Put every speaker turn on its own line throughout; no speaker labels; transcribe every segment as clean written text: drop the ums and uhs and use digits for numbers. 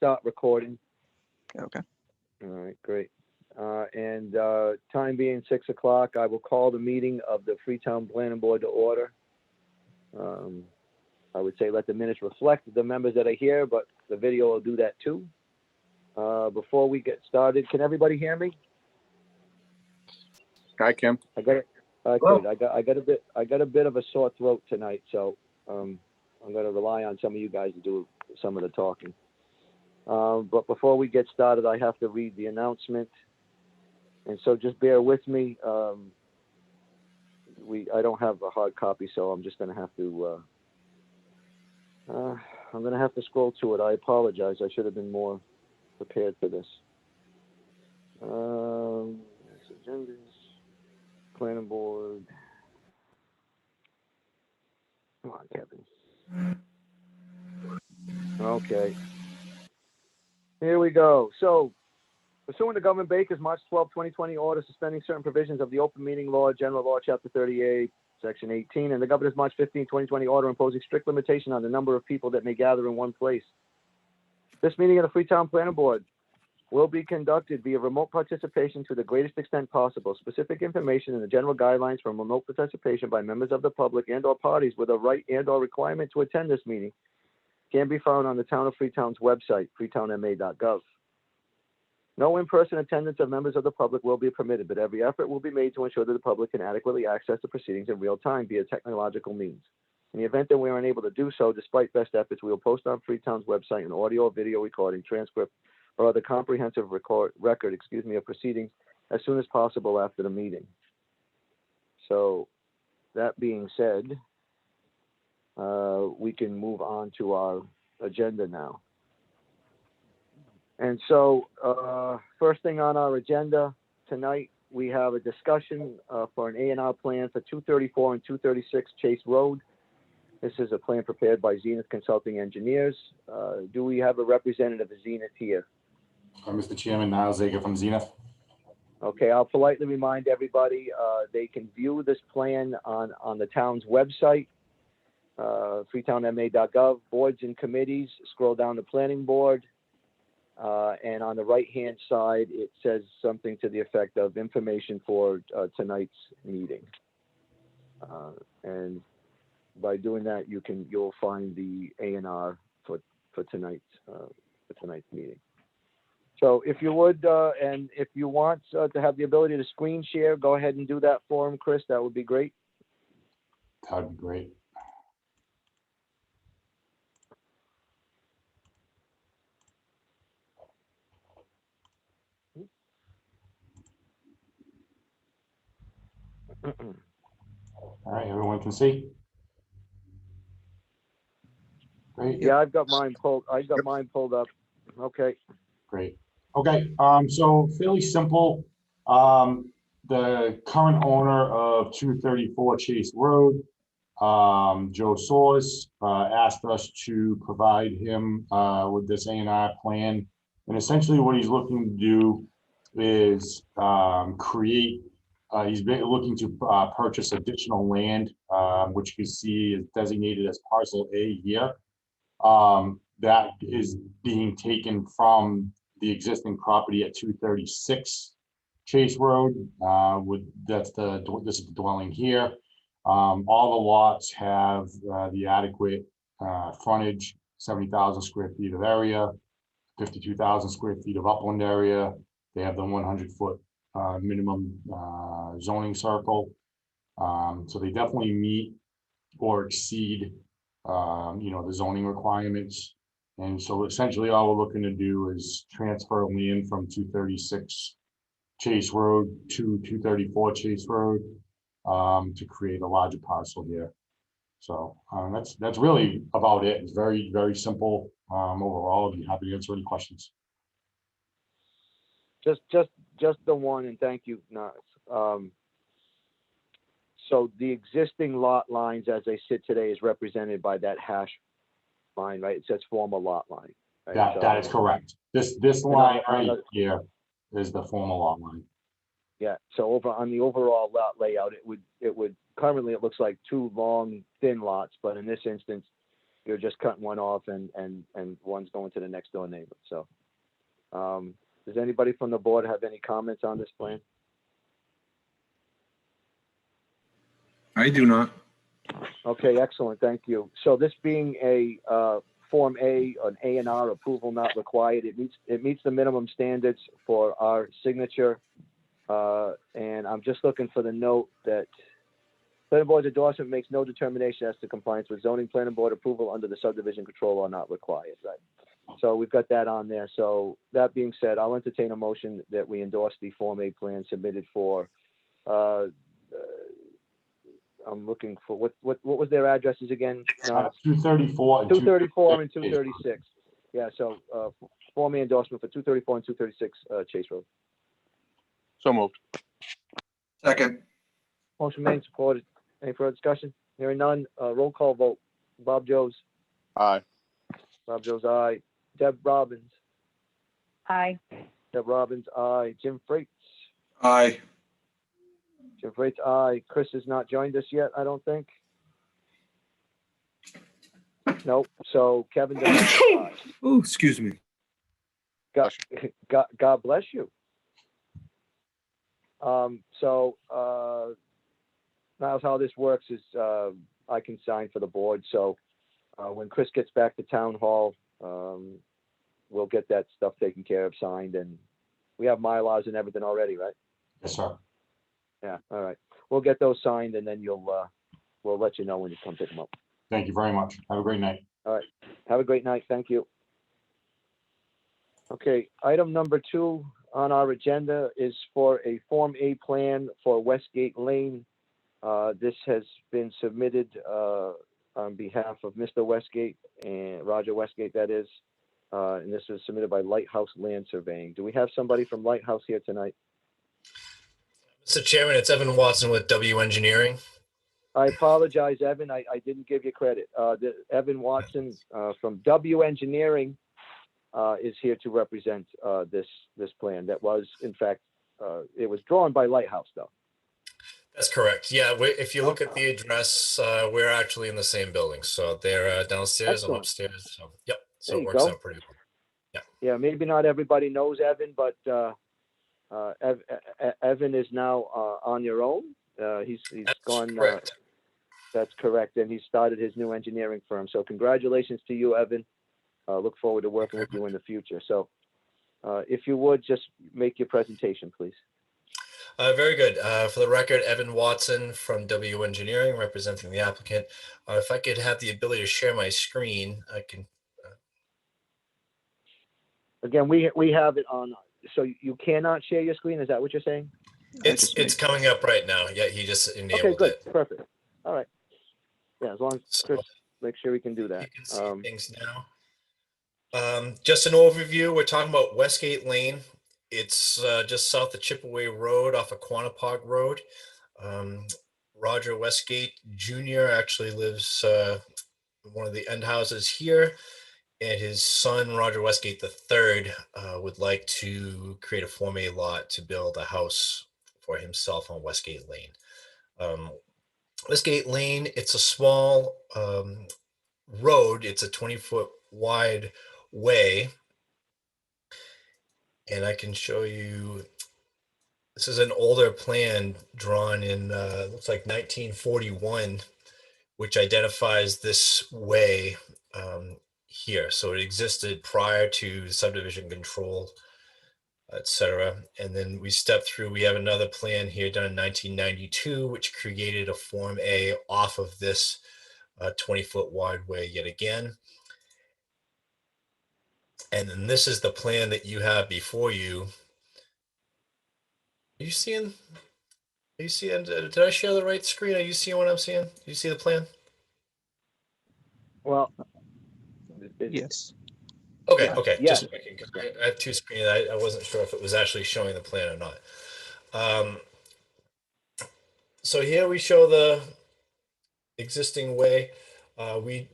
start recording.
Okay.
All right, great. And time being 6 o'clock, I will call the meeting of the Freetown Planning Board to order. I would say let the minutes reflect the members that are here, but the video will do that too. Before we get started, can everybody hear me?
Hi, Kim.
I got it. Good. I got a bit of a sore throat tonight, so I'm going to rely on some of you guys to do some of the talking. But before we get started, I have to read the announcement, and so just bear with me. I don't have a hard copy, so I'm just going to have to. I'm going to have to scroll to it. I apologize. I should have been more prepared for this. Agendas, planning board. Come on, Kevin. Okay. Here we go. So, pursuant to Governor Baker's March 12, 2020 order suspending certain provisions of the Open Meeting Law, General Law, Chapter 38, Section 18, and the Governor's March 15, 2020 order imposing strict limitation on the number of people that may gather in one place. This meeting of the Freetown Planning Board will be conducted via remote participation to the greatest extent possible. Specific information and the general guidelines for remote participation by members of the public and or parties with a right and or requirement to attend this meeting can be found on the Town of Freetown's website, freetownma.gov. No in-person attendance of members of the public will be permitted, but every effort will be made to ensure that the public can adequately access the proceedings in real time via technological means. In the event that we are unable to do so, despite best efforts, we will post on Freetown's website an audio or video recording, transcript, or other comprehensive record of proceedings as soon as possible after the meeting. So, that being said, we can move on to our agenda now. And so, first thing on our agenda tonight, we have a discussion for an A&R plan for 234 and 236 Chase Road. This is a plan prepared by Zenith Consulting Engineers. Do we have a representative of Zenith here?
Mr. Chairman, Niall Zager from Zenith.
Okay, I'll politely remind everybody they can view this plan on the town's website, freetownma.gov, boards and committees, scroll down to planning board, and on the right-hand side, it says something to the effect of information for tonight's meeting. And by doing that, you'll find the A&R for tonight's meeting. So if you would, and if you want to have the ability to screen share, go ahead and do that for him, Chris. That would be great.
That'd be great. All right, everyone can see. Great.
Yeah, I've got mine pulled up. Okay.
Great. Okay. So fairly simple. The current owner of 234 Chase Road, Joe Solis, asked us to provide him with this A&R plan, and essentially what he's looking to do is create. He's looking to purchase additional land, which you can see is designated as Parcel A here. That is being taken from the existing property at 236 Chase Road. This is the dwelling here. All the lots have the adequate frontage, 70,000 square feet of area, 52,000 square feet of upland area. They have the 100-foot minimum zoning circle. So they definitely meet or exceed the zoning requirements. And so essentially all we're looking to do is transfer land from 236 Chase Road to 234 Chase Road to create a larger parcel here. So that's really about it. It's very, very simple overall. I'd be happy to answer any questions.
Just the one, and thank you, Nas. So the existing lot lines as they sit today is represented by that hash line, right? It says former lot line. Right?
That is correct. This line right here is the former lot line.
Yeah. So over on the overall lot layout, it would currently it looks like two long thin lots, but in this instance, you're just cutting one off and one's going to the next door neighbor. So, does anybody from the board have any comments on this plan?
I do not.
Okay, excellent, thank you. So this being a Form A, an A&R approval not required, it meets the minimum standards for our signature. And I'm just looking for the note that planning board's endorsement makes no determination as to compliance with zoning. Planning board approval under the subdivision control law not required, right? So we've got that on there. So that being said, I'll entertain a motion that we endorse the Form A plan submitted for, I'm looking for, what was their addresses again?
234 and
234 and 236. Yeah, so Form A endorsement for 234 and 236 Chase Road.
So moved.
Second.
Motion made, supported. Any further discussion? Hearing none, roll call vote. Bob Joes.
Aye.
Bob Joes, aye. Deb Robbins.
Aye.
Deb Robbins, aye. Jim Freites.
Aye.
Jim Freites, aye. Chris has not joined us yet, I don't think. Nope. So Kevin Durant, aye.
Oh, excuse me.
God bless you. So now how this works is I can sign for the board. So when Chris gets back to town hall, we'll get that stuff taken care of, signed, and we have Mylars and everything already, right?
Yes, sir.
Yeah. All right. We'll get those signed, and then we'll let you know when you come pick them up.
Thank you very much. Have a great night.
All right. Have a great night. Thank you. Okay. Item number 2 on our agenda is for a Form A plan for Westgate Lane. This has been submitted on behalf of Mr. Westgate and Roger Westgate, that is. And this is submitted by Lighthouse Land Surveying. Do we have somebody from Lighthouse here tonight?
Mr. Chairman, it's Evan Watson with W Engineering.
I apologize, Evan. I didn't give you credit. Evan Watson from W Engineering is here to represent this plan. That was, in fact, it was drawn by Lighthouse, though.
That's correct. Yeah, if you look at the address, we're actually in the same building. So they're downstairs,
Excellent.
I'm upstairs. So, yep. So
There
it
you
works
go.
out pretty well.
Yeah, maybe not everybody knows Evan, but Evan is now on your own. He's
That's
gone.
correct.
That's correct, and he started his new engineering firm. So congratulations to you, Evan. Look forward to working with you in the future. So if you would, just make your presentation, please.
Very good. For the record, Evan Watson from W Engineering, representing the applicant. If I could have the ability to share my screen, I can.
Again, we have it on. So you cannot share your screen. Is that what you're saying?
It's coming up right now. Yeah, he just enabled
Okay, good,
it.
perfect. All right. Yeah, as long as Chris make sure we can do that.
You can see things now. Just an overview. We're talking about Westgate Lane. It's just south of Chipaway Road off of Quantipoc Road. Roger Westgate Jr. actually lives in one of the end houses here, and his son, Roger Westgate III, would like to create a Form A lot to build a house for himself on Westgate Lane. Westgate Lane, it's a small road. It's a 20-foot wide way. And I can show you, this is an older plan drawn in, looks like 1941, which identifies this way here. So it existed prior to subdivision control, etc. And then we step through, we have another plan here done in 1992, which created a Form A off of this 20-foot wide way yet again. And then this is the plan that you have before you. Are you seeing? Did I share the right screen? Are you seeing what I'm seeing? Do you see the plan?
Well,
Yes.
Okay,
Yeah,
okay.
yes.
Just checking, 'cause I have two screens. I wasn't sure if it was actually showing the plan or not. So here we show the existing way. We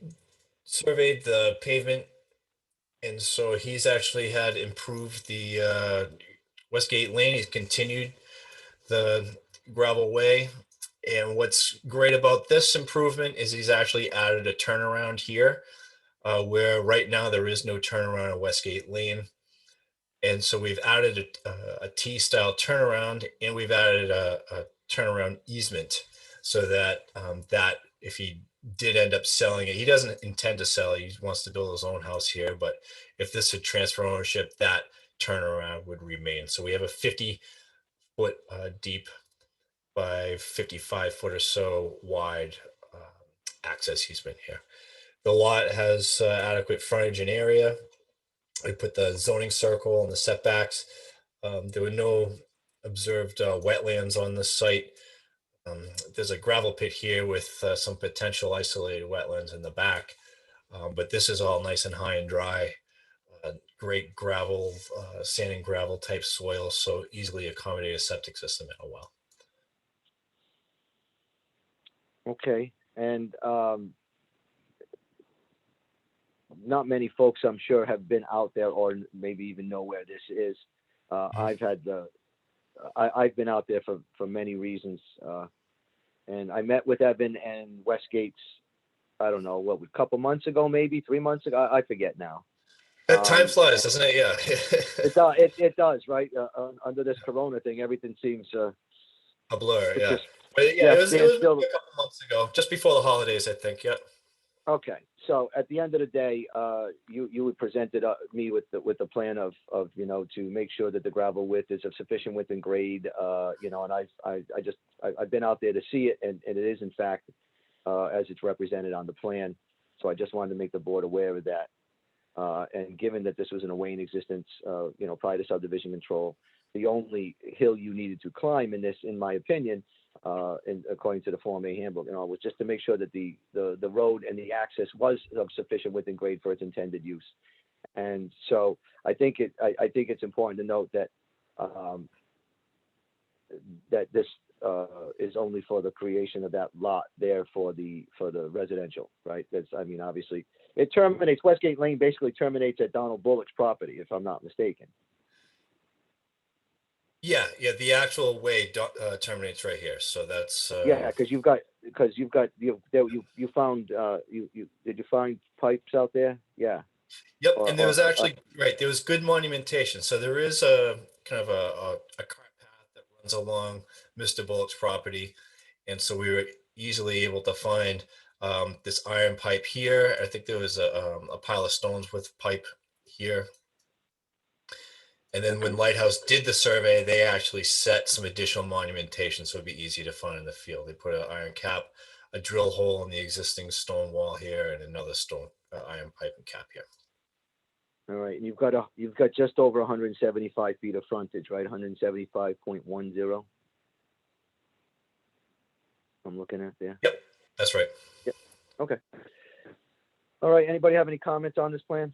surveyed the pavement, and so he's actually had improved the Westgate Lane. He's continued the gravel way, And what's great about this improvement is he's actually added a turnaround here, where right now there is no turnaround on Westgate Lane. And so we've added a T-style turnaround, and we've added a turnaround easement, so that that if he did end up selling it, he doesn't intend to sell it. He wants to build his own house here. But if this would transfer ownership, that turnaround would remain. So we have a 50-foot deep by 55-foot or so wide access easement here. The lot has adequate frontage and area. We put the zoning circle and the setbacks. There were no observed wetlands on this site. There's a gravel pit here with some potential isolated wetlands in the back, but this is all nice and high and dry. Great gravel, sand and gravel type soil, so easily accommodate a septic system in a well.
Okay, and not many folks, I'm sure, have been out there or maybe even know where this is. I've been out there for many reasons, and I met with Evan and Westgate's, I don't know, a couple months ago, maybe 3 months ago, I forget now.
That time flies, doesn't it? Yeah.
It does, right? Under this Corona thing, everything seems
a blur. Yeah.
just,
But yeah, it was
still.
a couple months ago, just before the holidays, I think. Yeah.
Okay, so at the end of the day, you had presented me with the plan of to make sure that the gravel width is of sufficient width and grade, and I've been out there to see it, and it is in fact as it's represented on the plan. So I just wanted to make the board aware of that. And given that this was an away in existence, prior to subdivision control, the only hill you needed to climb in this, in my opinion, and according to the Form A handbook, was just to make sure that the road and the access was of sufficient width and grade for its intended use. And so I think it's important to note that that this is only for the creation of that lot there for the residential, right? Obviously it terminates, Westgate Lane basically terminates at Donald Bullock's property, if I'm not mistaken.
Yeah, the actual way terminates right here. So that's
because you found did you find pipes out there? Yeah.
Yep, and there was actually there was good monumentation. So there is a kind of a cart path that runs along Mr. Bullock's property, and so we were easily able to find this iron pipe here. I think there was a pile of stones with pipe here. And then when Lighthouse did the survey, they actually set some additional monumentation, so it'd be easy to find in the field. They put an iron cap, a drill hole in the existing stone wall here, and another stone iron pipe and cap here.
All right, and you've got just over 175 feet of frontage, right? 175.10. I'm looking at there.
Yep, that's right.
Yep. Okay. All right. Anybody have any comments on this plan?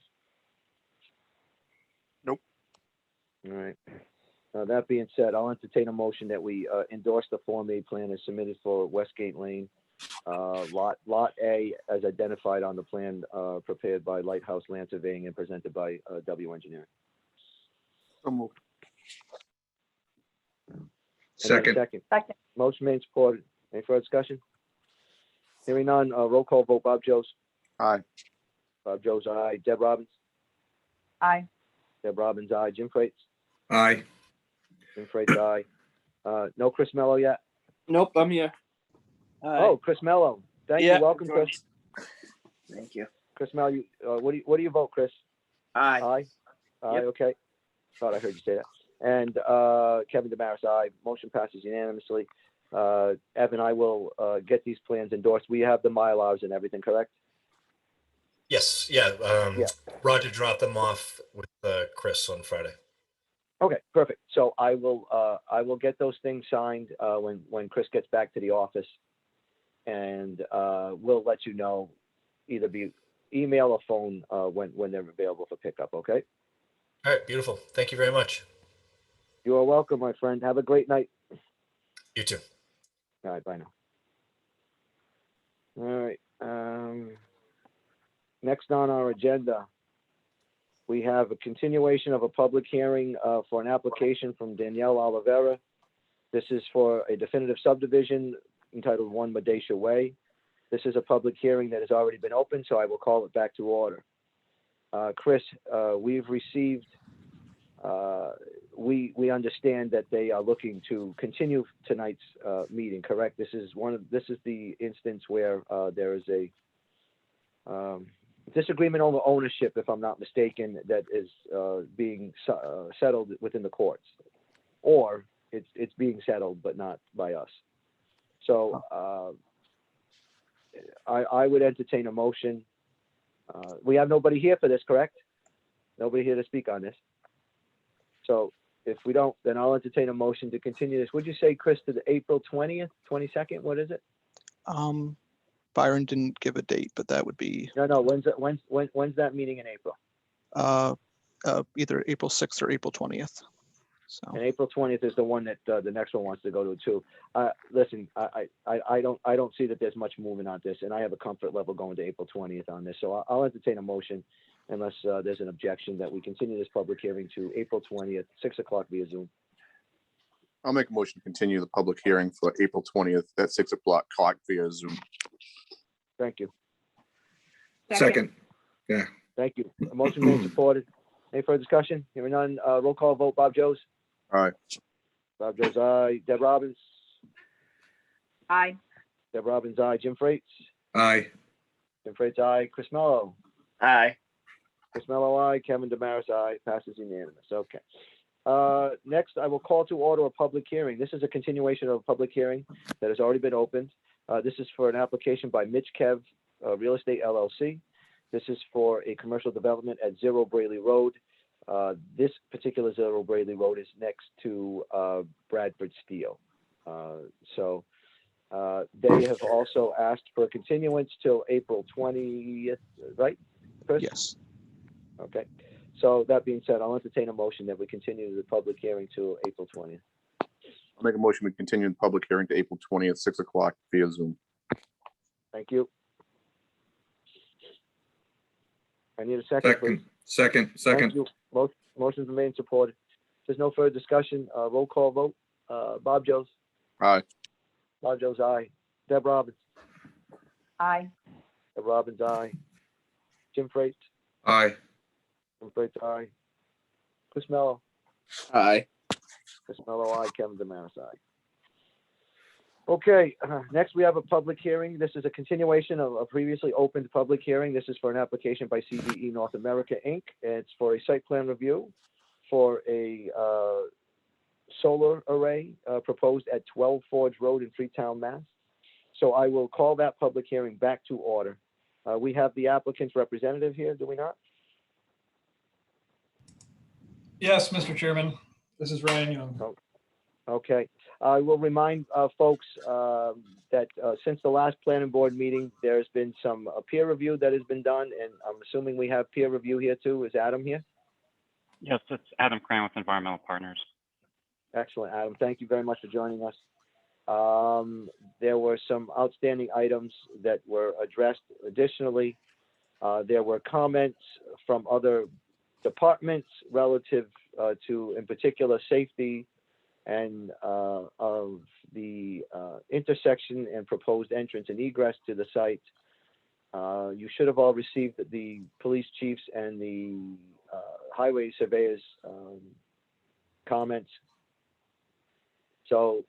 Nope.
All right. That being said, I'll entertain a motion that we endorse the Form A plan as submitted for Westgate Lane, Lot A, as identified on the plan prepared by Lighthouse Land Surveying and presented by W Engineering.
So moved.
Second.
Second.
Motion made, supported. Any further discussion? Hearing none, roll call vote. Bob Joes.
Aye.
Bob Joes, aye. Deb Robbins.
Aye.
Deb Robbins, aye. Jim Freites.
Aye.
Jim Freites, aye. No Chris Mello yet?
Nope, I'm here.
Oh, Chris Mello. Thank
Yeah,
you. Welcome, Chris.
Thank you.
Chris Mello, what do you vote, Chris?
Aye.
Aye. Aye.
Yep.
Okay. Thought I heard you say that. And Kevin Damaris, aye. Motion passes unanimously. Evan, I will get these plans endorsed. We have the Mylars and everything, correct?
Yes, yeah.
Yeah.
Roger dropped them off with Chris on Friday.
Okay, perfect. So I will get those things signed when Chris gets back to the office, and we'll let you know, either be email or phone when they're available for pickup. Okay.
All right, beautiful. Thank you very much.
You are welcome, my friend. Have a great night.
You too.
All right, bye now. All right. Next on our agenda, we have a continuation of a public hearing for an application from Danielle Oliveira. This is for a definitive subdivision entitled 1 Madesha Way. This is a public hearing that has already been open, so I will call it back to order. Chris, we've received, we understand that they are looking to continue tonight's meeting, correct? This is the instance where there is a disagreement over ownership, if I'm not mistaken, that is being settled within the courts, or it's being settled but not by us. So I would entertain a motion. We have nobody here for this, correct? Nobody here to speak on this. So if we don't, then I'll entertain a motion to continue this. Would you say, Chris, to the April 20th, 22nd? What is it?
Byron didn't give a date, but that would be
No. When's that meeting in April?
either April 6th or April 20th. So
And April 20th is the one that the next one wants to go to too. Listen, I don't see that there's much movement on this, and I have a comfort level going to April 20th on this. So I'll entertain a motion unless there's an objection that we continue this public hearing to April 20th, 6 o'clock via Zoom.
I'll make a motion to continue the public hearing for April 20th at 6 o'clock via Zoom.
Thank you.
Second.
Thank you. A motion made and supported. Any further discussion? Hearing none. Roll call vote. Bob Joes.
Aye.
Bob Joes, aye. Deb Robbins.
Aye.
Deb Robbins, aye. Jim Freites.
Aye.
Jim Freites, aye. Chris Mello.
Aye.
Chris Mello, aye. Kevin Damaris, aye. Passes unanimous. Okay. Next, I will call to order a public hearing. This is a continuation of a public hearing that has already been opened. This is for an application by Mitch Kev Real Estate LLC. This is for a commercial development at 0 Brayley Road. This particular 0 Brayley Road is next to Bradford Steel. So they have also asked for a continuance till April 20th, right, Chris?
yes,
Okay. So that being said, I'll entertain a motion that we continue the public hearing to April 20th.
I'll make a motion to continue the public hearing to April 20th, 6 o'clock via Zoom.
Thank you. I need a second, please.
Second.
Thank you. Motion's been made and supported. If there's no further discussion, roll call vote. Bob Joes.
Aye.
Bob Joes, aye. Deb Robbins.
Aye.
Deb Robbins, aye. Jim Freites.
Aye.
Jim Freites, aye. Chris Mello.
Aye.
Chris Mello, aye. Kevin Damaris, aye. Okay, next we have a public hearing. This is a continuation of a previously opened public hearing. This is for an application by CBE North America, Inc. It's for a site plan review for a solar array proposed at 12 Forge Road in Freetown, Mass. So I will call that public hearing back to order. We have the applicant's representative here, do we not?
Yes, Mr. Chairman, this is Ryan Young.
Okay. I will remind folks that since the last planning board meeting, there's been some peer review that has been done, and I'm assuming we have peer review here too. Is Adam here?
Yes, it's Adam Cran with Environmental Partners.
Excellent, Adam. Thank you very much for joining us. There were some outstanding items that were addressed. Additionally, there were comments from other departments relative to, in particular, safety and of the intersection and proposed entrance and egress to the site. You should have all received the police chiefs and the highway surveyors comments. So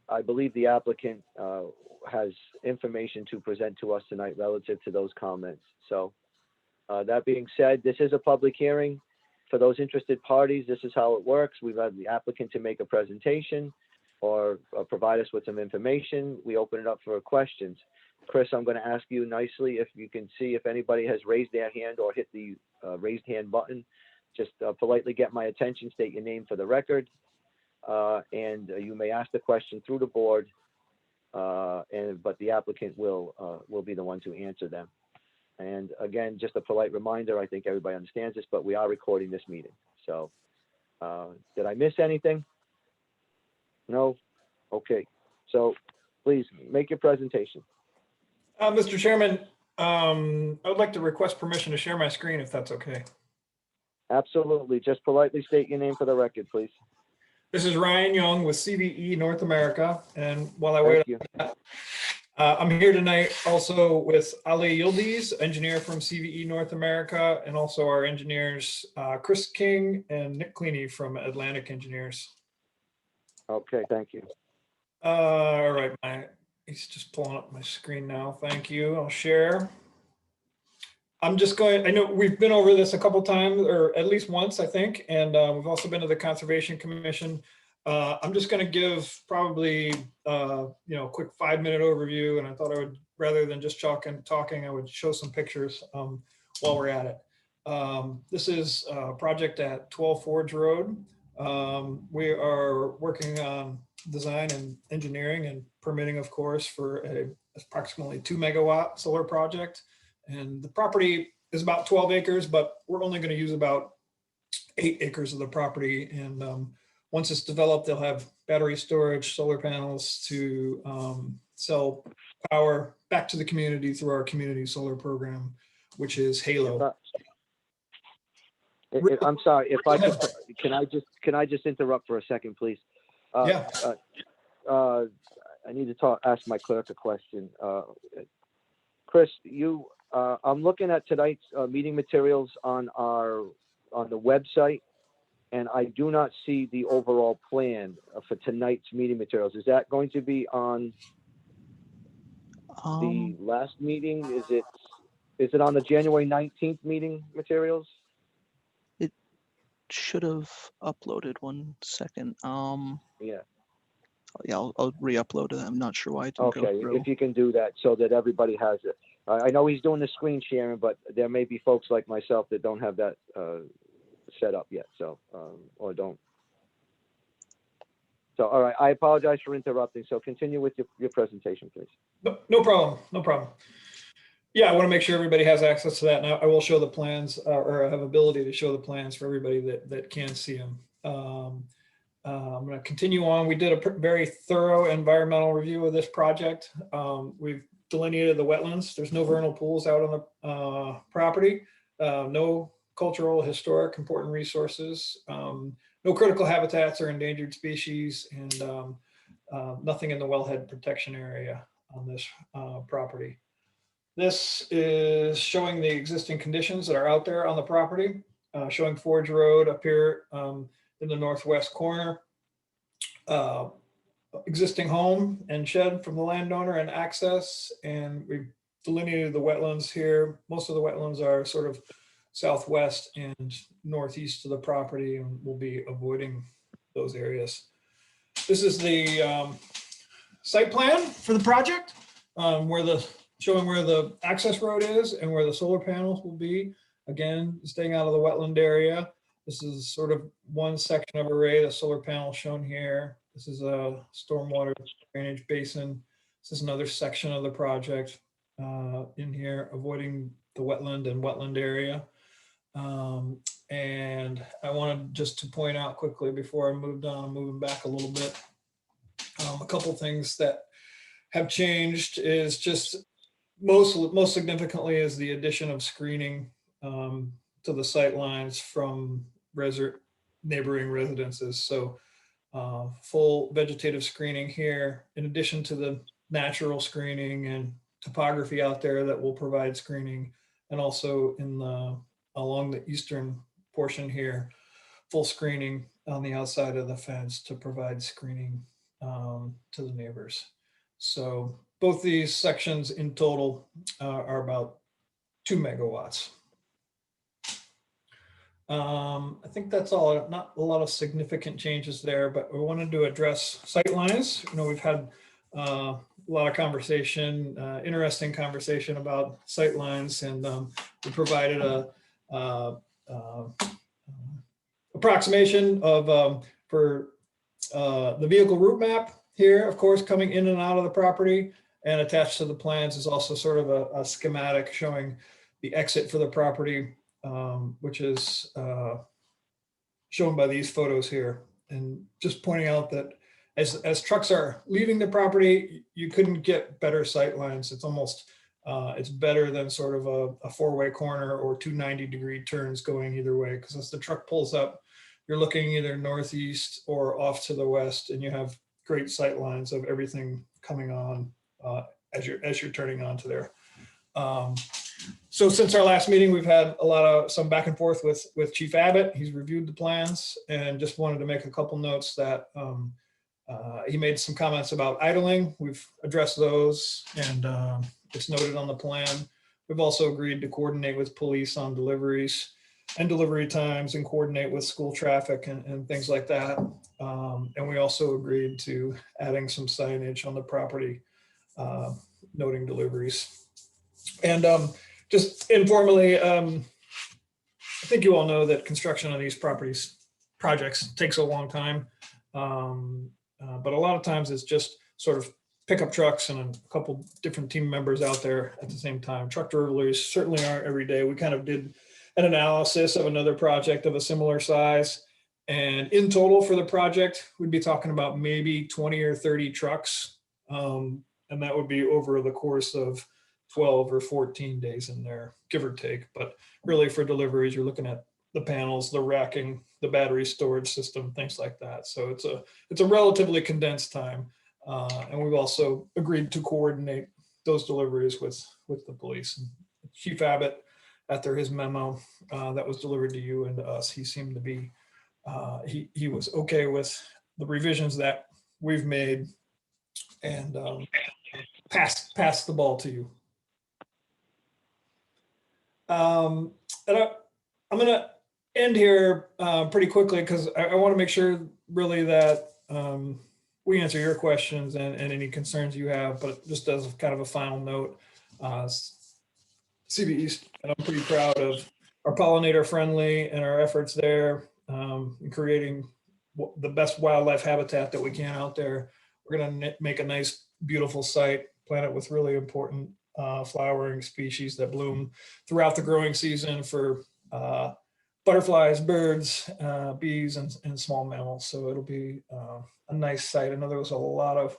I believe the applicant has information to present to us tonight relative to those comments. So that being said, this is a public hearing. For those interested parties, this is how it works. We've had the applicant to make a presentation or provide us with some information. We open it up for questions. Chris, I'm going to ask you nicely if you can see if anybody has raised their hand or hit the raised hand button. Just politely get my attention, state your name for the record, and you may ask the question through the board, but the applicant will be the one to answer them. And again, just a polite reminder, I think everybody understands this, but we are recording this meeting. So did I miss anything? No? Okay. So please make your presentation.
Mr. Chairman, I would like to request permission to share my screen if that's okay.
Absolutely. Just politely state your name for the record, please.
This is Ryan Young with CVE North America. And while I
Thank
wait,
you.
I'm here tonight also with Ali Yildiz, engineer from CVE North America, and also our engineers, Chris King and Nick Cleany from Atlantic Engineers.
Okay, thank you.
All right, he's just pulling up my screen now. Thank you. I'll share. I'm just going, I know we've been over this a couple times, or at least once, I think, and we've also been to the Conservation Commission. I'm just going to give probably, a quick 5-minute overview, and I thought I would, rather than just talking, I would show some pictures while we're at it. This is a project at 12 Forge Road. We are working on design and engineering and permitting, of course, for a approximately 2 megawatt solar project. And the property is about 12 acres, but we're only going to use about 8 acres of the property. And once it's developed, they'll have battery storage, solar panels to sell power back to the community through our community solar program, which is Halo.
I'm sorry, if I could, can I just interrupt for a second, please?
Yeah.
I need to ask my clerk a question. Chris, I'm looking at tonight's meeting materials on the website, and I do not see the overall plan for tonight's meeting materials. Is that going to be on the last meeting? Is it on the January 19th meeting materials?
It should have uploaded. 1 second.
Yeah.
Yeah, I'll re-upload it. I'm not sure why it didn't go
Okay,
through.
if you can do that so that everybody has it. I know he's doing the screen sharing, but there may be folks like myself that don't have that set up yet, so or don't. So, all right, I apologize for interrupting. So continue with your presentation, please.
No problem. No problem. Yeah, I want to make sure everybody has access to that. Now I will show the plans, or I have ability to show the plans for everybody that can see them. I'm going to continue on. We did a very thorough environmental review of this project. We've delineated the wetlands. There's no vernal pools out on the property. No cultural, historic, important resources. No critical habitats or endangered species, and nothing in the wellhead protection area on this property. This is showing the existing conditions that are out there on the property, showing Forge Road up here in the northwest corner. Existing home and shed from the landowner and access, and we've delineated the wetlands here. Most of the wetlands are sort of southwest and northeast of the property, and we'll be avoiding those areas. This is the site plan for the project, showing where the access road is and where the solar panels will be. Again, staying out of the wetland area. This is sort of one section of array, the solar panel shown here. This is a stormwater drainage basin. This is another section of the project in here, avoiding the wetland and wetland area. And I wanted just to point out quickly before I moved on, moving back a little bit, a couple things that have changed is just most significantly is the addition of screening to the sight lines from neighboring residences. So full vegetative screening here, in addition to the natural screening and topography out there that will provide screening, and also along the eastern portion here, full screening on the outside of the fence to provide screening to the neighbors. So both these sections in total are about 2 megawatts. I think that's all. Not a lot of significant changes there, but we wanted to address sight lines. We've had a lot of conversation, interesting conversation about sight lines, and we provided a approximation of for the vehicle route map here, of course, coming in and out of the property, and attached to the plans is also sort of a schematic showing the exit for the property, which is shown by these photos here. And just pointing out that as trucks are leaving the property, you couldn't get better sight lines. It's almost, it's better than sort of a four-way corner or 2 90-degree turns going either way, because as the truck pulls up, you're looking either northeast or off to the west, and you have great sight lines of everything coming on as you're turning onto there. So since our last meeting, we've had some back and forth with Chief Abbott. He's reviewed the plans, and just wanted to make a couple notes that he made some comments about idling. We've addressed those, and it's noted on the plan. We've also agreed to coordinate with police on deliveries and delivery times, and coordinate with school traffic and things like that. And we also agreed to adding some signage on the property noting deliveries. And just informally, I think you all know that construction on these projects takes a long time. But a lot of times it's just sort of pickup trucks and a couple different team members out there at the same time. Truck deliveries certainly aren't every day. We kind of did an analysis of another project of a similar size. And in total for the project, we'd be talking about maybe 20 or 30 trucks. And that would be over the course of 12 or 14 days in there, give or take. But really for deliveries, you're looking at the panels, the racking, the battery storage system, things like that. So it's a relatively condensed time. And we've also agreed to coordinate those deliveries with the police. And Chief Abbott, after his memo that was delivered to you and to us, he seemed to be, he was okay with the revisions that we've made, and pass the ball to you. And I'm going to end here pretty quickly, because I want to make sure really that we answer your questions and any concerns you have. But just as kind of a final note, CV East, and I'm pretty proud of our pollinator friendly and our efforts there in creating the best wildlife habitat that we can out there. We're going to make a nice, beautiful site, plant it with really important flowering species that bloom throughout the growing season for butterflies, birds, bees, and small mammals. So it'll be a nice site. I know there was a lot of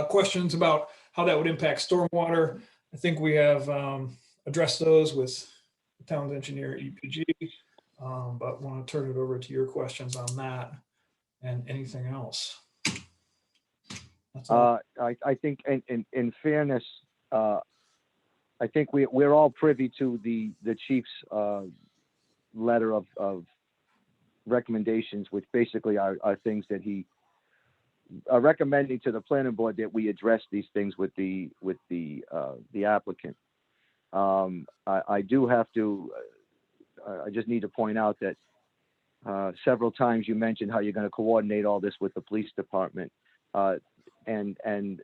questions about how that would impact stormwater. I think we have addressed those with the town's engineer, EPG, but want to turn it over to your questions on that and anything else. That's all.
I think in fairness, I think we're all privy to the chief's letter of recommendations, which basically are things that he are recommending to the planning board that we address these things with the applicant. I do have to. I just need to point out that several times you mentioned how you're going to coordinate all this with the police department, and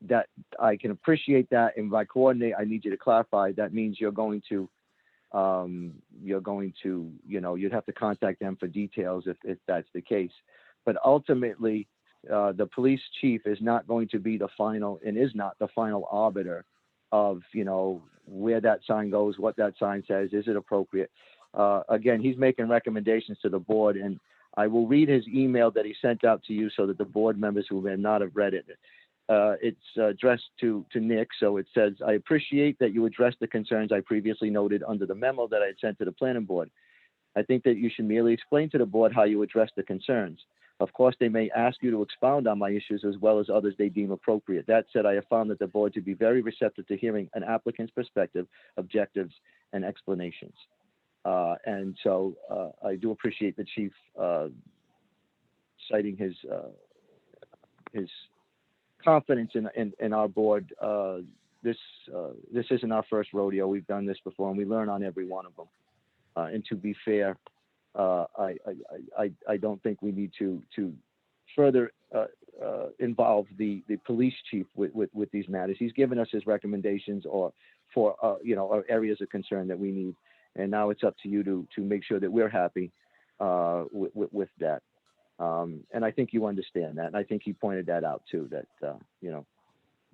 that I can appreciate that. And by coordinate, I need you to clarify. That means you're going to, you'd have to contact them for details if that's the case. But ultimately, the police chief is not going to be the final, and is not the final arbiter of, where that sign goes, what that sign says, is it appropriate? Again, he's making recommendations to the board, and I will read his email that he sent out to you so that the board members who may not have read it, it's addressed to Nick. So it says, I appreciate that you addressed the concerns I previously noted under the memo that I had sent to the planning board. I think that you should merely explain to the board how you address the concerns. Of course, they may ask you to expound on my issues as well as others they deem appropriate. That said, I have found that the board to be very receptive to hearing an applicant's perspective, objectives, and explanations. And so I do appreciate the chief citing his confidence in our board. This isn't our first rodeo. We've done this before, and we learn on every one of them. And to be fair, I don't think we need to further involve the police chief with these matters. He's given us his recommendations or areas of concern that we need, and now it's up to you to make sure that we're happy with that. And I think you understand that, and I think he pointed that out too. That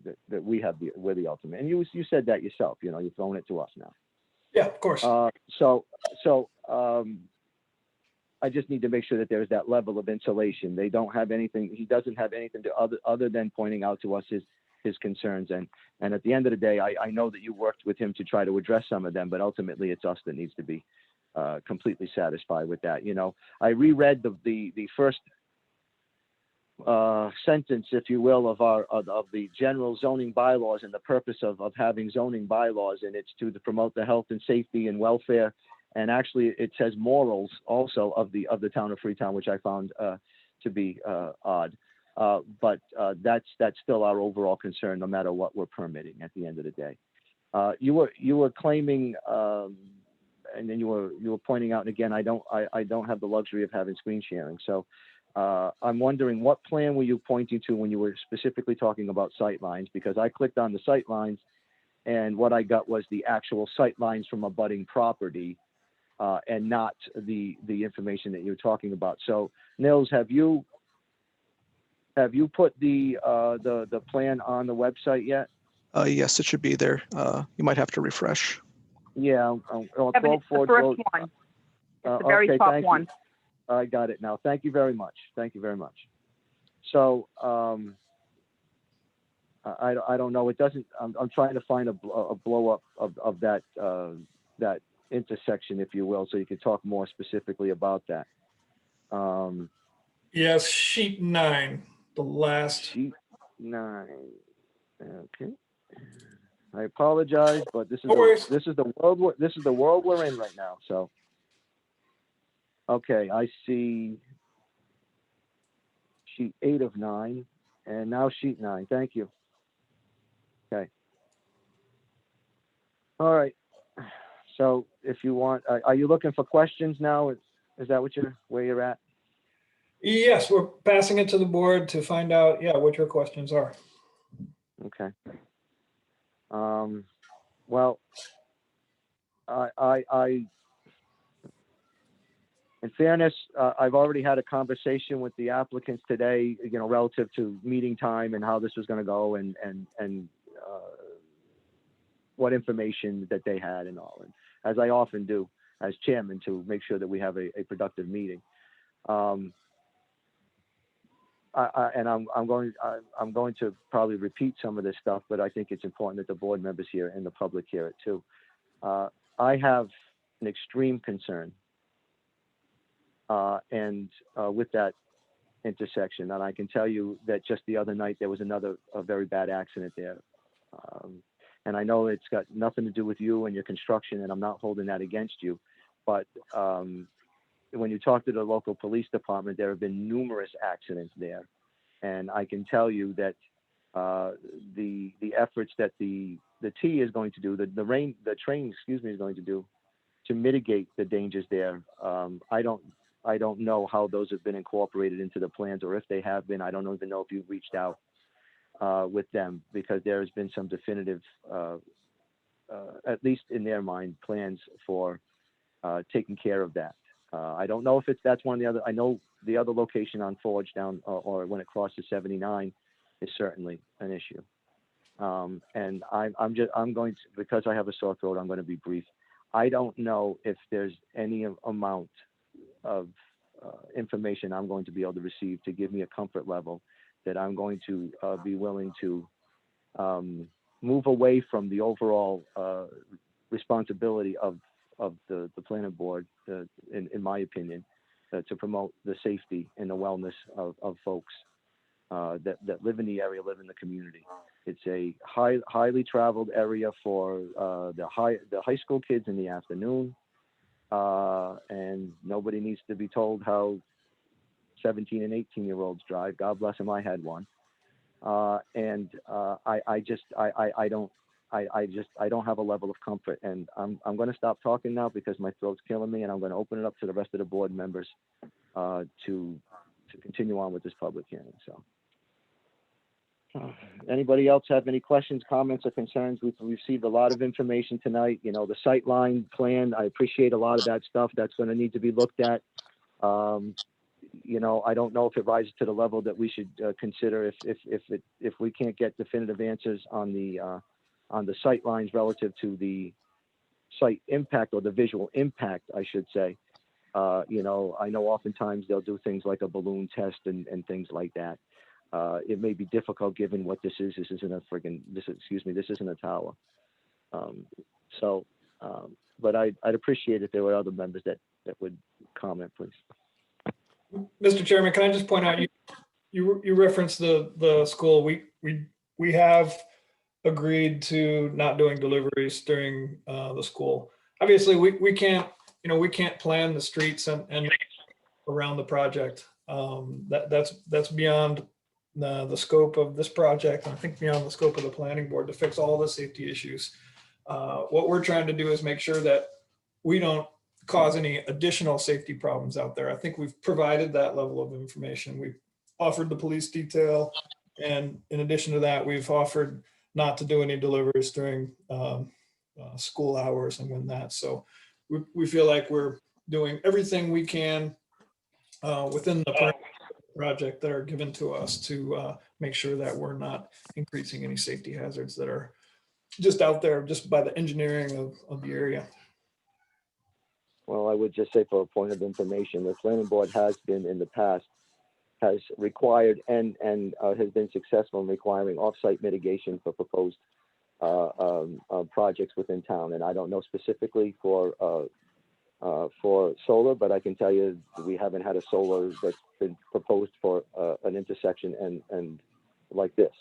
that we're the ultimate, and you said that yourself. You're throwing it to us now.
Yeah, of course.
So I just need to make sure that there's that level of insulation. They don't have anything. He doesn't have anything to other than pointing out to us his concerns. And at the end of the day, I know that you worked with him to try to address some of them, but ultimately it's us that needs to be completely satisfied with that. You know, I reread the first sentence, if you will, of the general zoning bylaws and the purpose of having zoning bylaws, and it's to promote the health and safety and welfare. And actually, it says morals also of the town of Freetown, which I found to be odd. But that's still our overall concern, no matter what we're permitting at the end of the day. You were claiming, and then you were pointing out, and again, I don't have the luxury of having screen sharing. So I'm wondering, what plan were you pointing to when you were specifically talking about sight lines? Because I clicked on the sight lines, and what I got was the actual sight lines from a budding property, and not the information that you're talking about. So Nils, have you put the plan on the website yet?
Yes, it should be there. You might have to refresh.
Yeah, I'll
Kevin, it's the first one. It's the very
okay,
top
thank
one.
you. I got it now. Thank you very much. Thank you very much. So I don't know. It doesn't. I'm trying to find a blow up of that that intersection, if you will, so you can talk more specifically about that.
Yes, sheet 9, the last.
Sheet 9. Okay. I apologize, but this is
No worries.
this is the world we're in right now. So, okay, I see sheet 8 of 9, and now sheet 9. Thank you. Okay. All right. So, if you want, are you looking for questions now? Is that where you're at?
Yes, we're passing it to the board to find out, what your questions are.
Okay. Well, I in fairness, I've already had a conversation with the applicants today, you know, relative to meeting time and how this was going to go, and what information that they had and all, and as I often do as chairman, to make sure that we have a productive meeting. And I'm going to probably repeat some of this stuff, but I think it's important that the board members hear and the public hear it too. I have an extreme concern, with that intersection, and I can tell you that just the other night there was a very bad accident there. And I know it's got nothing to do with you and your construction, and I'm not holding that against you, but when you talk to the local police department, there have been numerous accidents there, and I can tell you that the efforts that the T is going to do, the train, is going to do to mitigate the dangers there. I don't know how those have been incorporated into the plans, or if they have been. I don't even know if you've reached out with them, because there has been some definitive, at least in their mind, plans for taking care of that. I don't know if that's one of the other. I know the other location on Forge down, or when it crosses 79, is certainly an issue. And I'm going to, because I have a sore throat, I'm going to be brief. I don't know if there's any amount of information I'm going to be able to receive to give me a comfort level that I'm going to be willing to move away from the overall responsibility of the planning board, in my opinion, to promote the safety and the wellness of folks that live in the area, live in the community. It's a highly traveled area for the high school kids in the afternoon. And nobody needs to be told how 17 and 18-year-olds drive. God bless them. I had one. And I don't have a level of comfort, and I'm going to stop talking now because my throat's killing me, and I'm going to open it up to the rest of the board members to continue on with this public hearing. So, anybody else have any questions, comments, or concerns? We've received a lot of information tonight. You know, the sightline plan, I appreciate a lot of that stuff. That's going to need to be looked at. You know, I don't know if it rises to the level that we should consider if we can't get definitive answers on the sight lines relative to the site impact, or the visual impact, I should say. You know, I know oftentimes they'll do things like a balloon test and things like that. It may be difficult given what this is. This isn't a tower. but I'd appreciate if there were other members that would comment, please.
Mr. Chairman, can I just point out, you referenced the school. We have agreed to not doing deliveries during the school. Obviously, we can't, we can't plan the streets and around the project. That's beyond the scope of this project. I think beyond the scope of the planning board to fix all the safety issues. What we're trying to do is make sure that we don't cause any additional safety problems out there. I think we've provided that level of information. We've offered the police detail, and in addition to that, we've offered not to do any deliveries during school hours and when that. So we feel like we're doing everything we can within the project that are given to us to make sure that we're not increasing any safety hazards that are just out there just by the engineering of the area.
Well, I would just say for a point of information, the planning board has been in the past, has required and has been successful in requiring off-site mitigation for proposed projects within town. And I don't know specifically for solar, but I can tell you we haven't had a solar that's been proposed for an intersection and like this.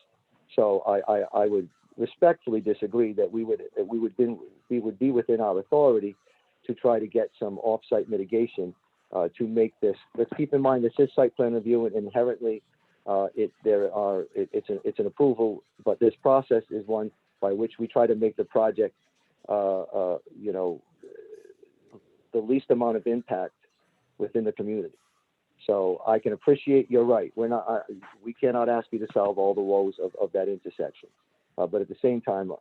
So I would respectfully disagree that we would be within our authority to try to get some off-site mitigation to make this. Let's keep in mind this is site plan review, and inherently it's an approval, but this process is one by which we try to make the project the least amount of impact within the community. So I can appreciate, you're right. We cannot ask you to solve all the woes of that intersection. But at the same time,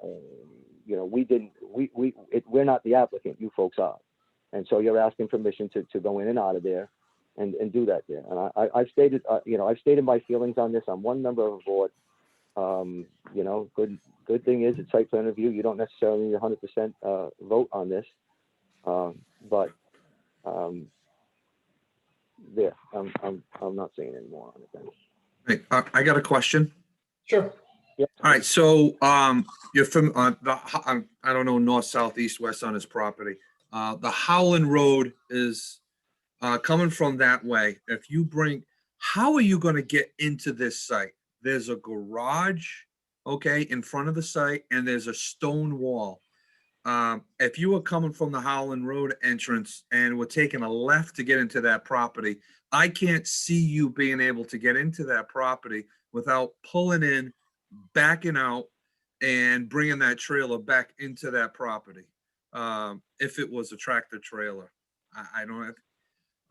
we're not the applicant, you folks are. And so you're asking permission to go in and out of there and do that there. And I've stated, I've stated my feelings on this. I'm one member of the board. Good thing is it's site plan review. You don't necessarily need 100% vote on this. But there, I'm not saying any more on it.
Hey, I got a question.
Sure.
Yeah.
All right, so you're from I don't know, north, south, east, west on his property. The Howland Road is coming from that way. How are you going to get into this site? There's a garage, okay, in front of the site, and there's a stone wall. If you were coming from the Howland Road entrance and were taking a left to get into that property, I can't see you being able to get into that property without pulling in, backing out, and bringing that trailer back into that property. If it was a tractor trailer,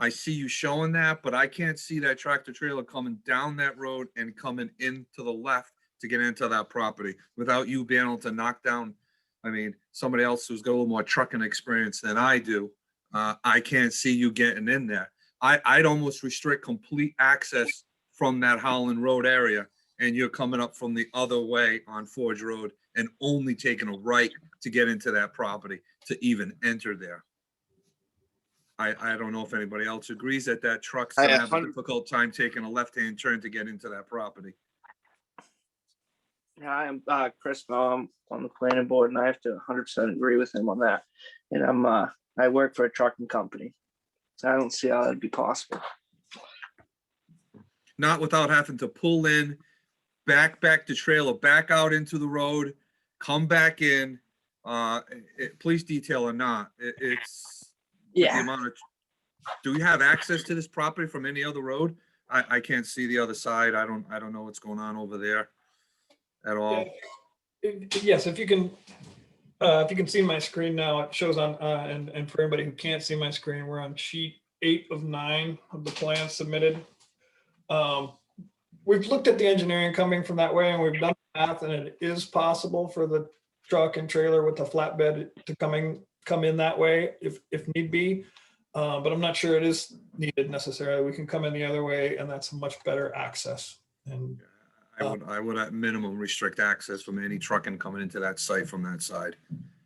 I see you showing that, but I can't see that tractor trailer coming down that road and coming in to the left to get into that property without you being able to knock down. I mean, somebody else who's got a little more trucking experience than I do. I can't see you getting in there. I'd almost restrict complete access from that Howland Road area, and you're coming up from the other way on Forge Road and only taking a right to get into that property to even enter there. I don't know if anybody else agrees that truck's gonna have a difficult time taking a left-hand turn to get into that property.
Yeah, I'm Chris Baum on the planning board, and I have to 100% agree with him on that. And I work for a trucking company, so I don't see how that'd be possible.
Not without having to pull in, back the trailer, back out into the road, come back in, police detail or not. It's
Yeah.
the amount of, do we have access to this property from any other road? I can't see the other side. I don't know what's going on over there at all.
Yes, if you can see my screen now, it shows on, and for anybody who can't see my screen, we're on sheet 8 of 9 of the plan submitted. We've looked at the engineering coming from that way, and we've done the math, and it is possible for the truck and trailer with the flatbed to come in that way if need be. But I'm not sure it is needed necessarily. We can come in the other way, and that's much better access. And
I would at minimum restrict access from any trucking coming into that site from that side.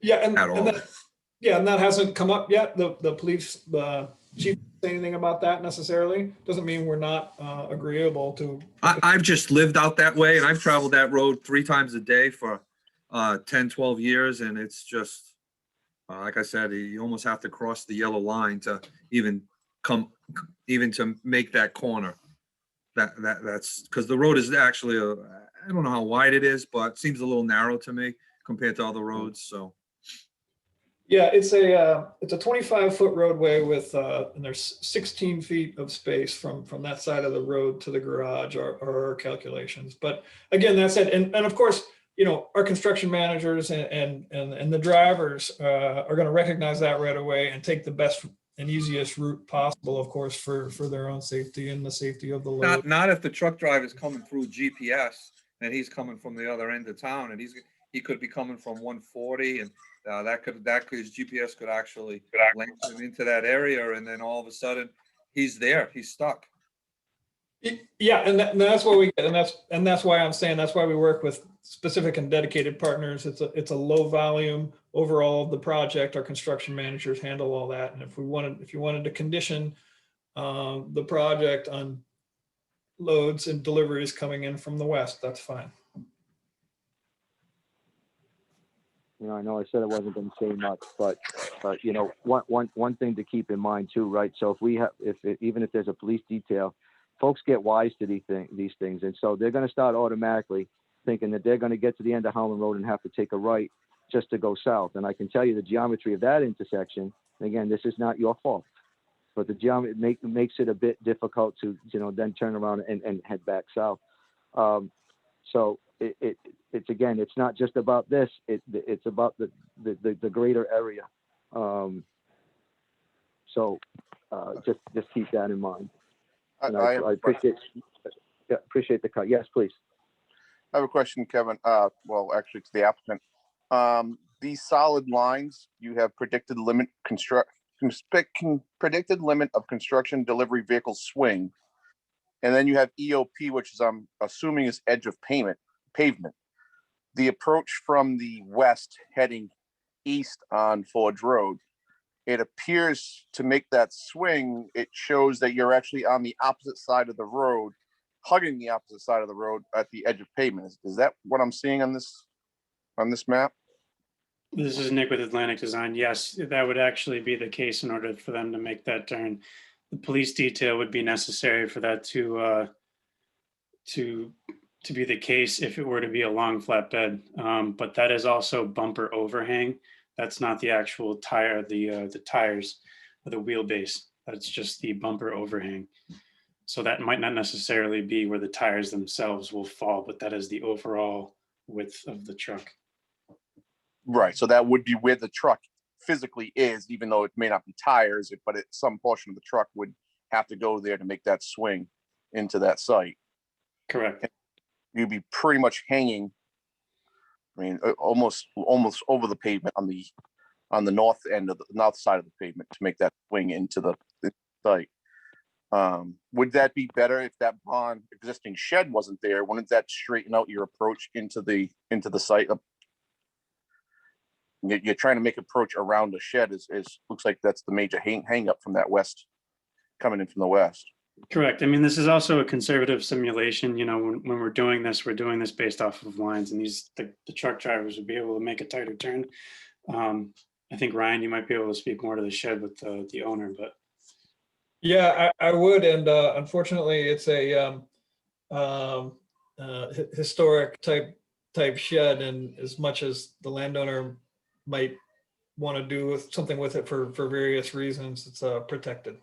Yeah, and
at all.
And that hasn't come up yet. The police, the chief didn't say anything about that necessarily. Doesn't mean we're not agreeable to.
I've just lived out that way, and I've traveled that road 3 times a day for 10, 12 years, and it's just, Like I said, you almost have to cross the yellow line to even to make that corner. That's because the road is actually I don't know how wide it is, but it seems a little narrow to me compared to other roads. So
Yeah, it's a 25-foot roadway with and there's 16 feet of space from that side of the road to the garage are our calculations. But again, that's it. And of course, you know, our construction managers and the drivers are going to recognize that right away and take the best and easiest route possible, of course, for their own safety and the safety of the load.
not if the truck driver is coming through GPS and he's coming from the other end of town, and he could be coming from 140, and that could his GPS could actually link him into that area, and then all of a sudden he's there, he's stuck.
Yeah, and that's what we get, and that's why I'm saying that's why we work with specific and dedicated partners. It's a low volume overall of the project. Our construction managers handle all that, and if you wanted to condition the project on loads and deliveries coming in from the west, that's fine.
You know, I know I said I wasn't going to say much, but you know, one thing to keep in mind too, right? So even if there's a police detail, folks get wise to these things, and so they're going to start automatically thinking that they're going to get to the end of Howland Road and have to take a right just to go south. And I can tell you the geometry of that intersection. Again, this is not your fault, but the geometry makes it a bit difficult to, you know, then turn around and head back south. So it's again, it's not just about this. It's about the greater area. So just keep that in mind. And I appreciate the cut. Yes, please.
I have a question, Kevin. Well, actually, to the applicant. These solid lines, you have predicted limit of construction delivery vehicle swing, and then you have EOP, which is I'm assuming is edge of pavement. The approach from the west heading east on Forge Road, it appears to make that swing. It shows that you're actually on the opposite side of the road, hugging the opposite side of the road at the edge of pavement. Is that what I'm seeing on this map?
This is Nick with Atlantic Design. Yes, that would actually be the case in order for them to make that turn. The police detail would be necessary for that to be the case if it were to be a long flatbed. But that is also bumper overhang. That's not the actual tire, the tires or the wheelbase. That's just the bumper overhang. So that might not necessarily be where the tires themselves will fall, but that is the overall width of the truck.
Right. So that would be where the truck physically is, even though it may not be tires, but some portion of the truck would have to go there to make that swing into that site.
Correct.
And you'd be pretty much hanging, I mean, almost over the pavement on the north side of the pavement to make that swing into the site. Would that be better if that existing shed wasn't there? Wouldn't that straighten out your approach into the site? You're trying to make approach around the shed is looks like that's the major hang up from that west, coming in from the west.
Correct. I mean, this is also a conservative simulation. You know, when we're doing this based off of lines, and the truck drivers would be able to make a tighter turn. I think Ryan, you might be able to speak more to the shed with the owner, but.
Yeah, I would, and unfortunately, it's a historic type shed, and as much as the landowner might want to do something with it for various reasons, it's protected.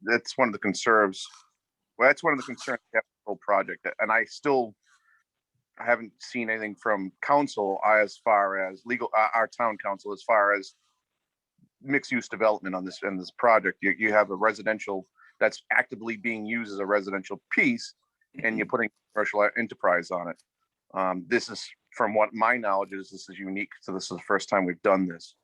That's one of the concerns. Well, that's one of the concerns of the whole project, and I haven't seen anything from council as far as legal, our town council, as far as mixed use development on this project. You have a residential that's actively being used as a residential piece, and you're putting commercial enterprise on it. This is, from what my knowledge is, this is unique. So this is the first time we've done this.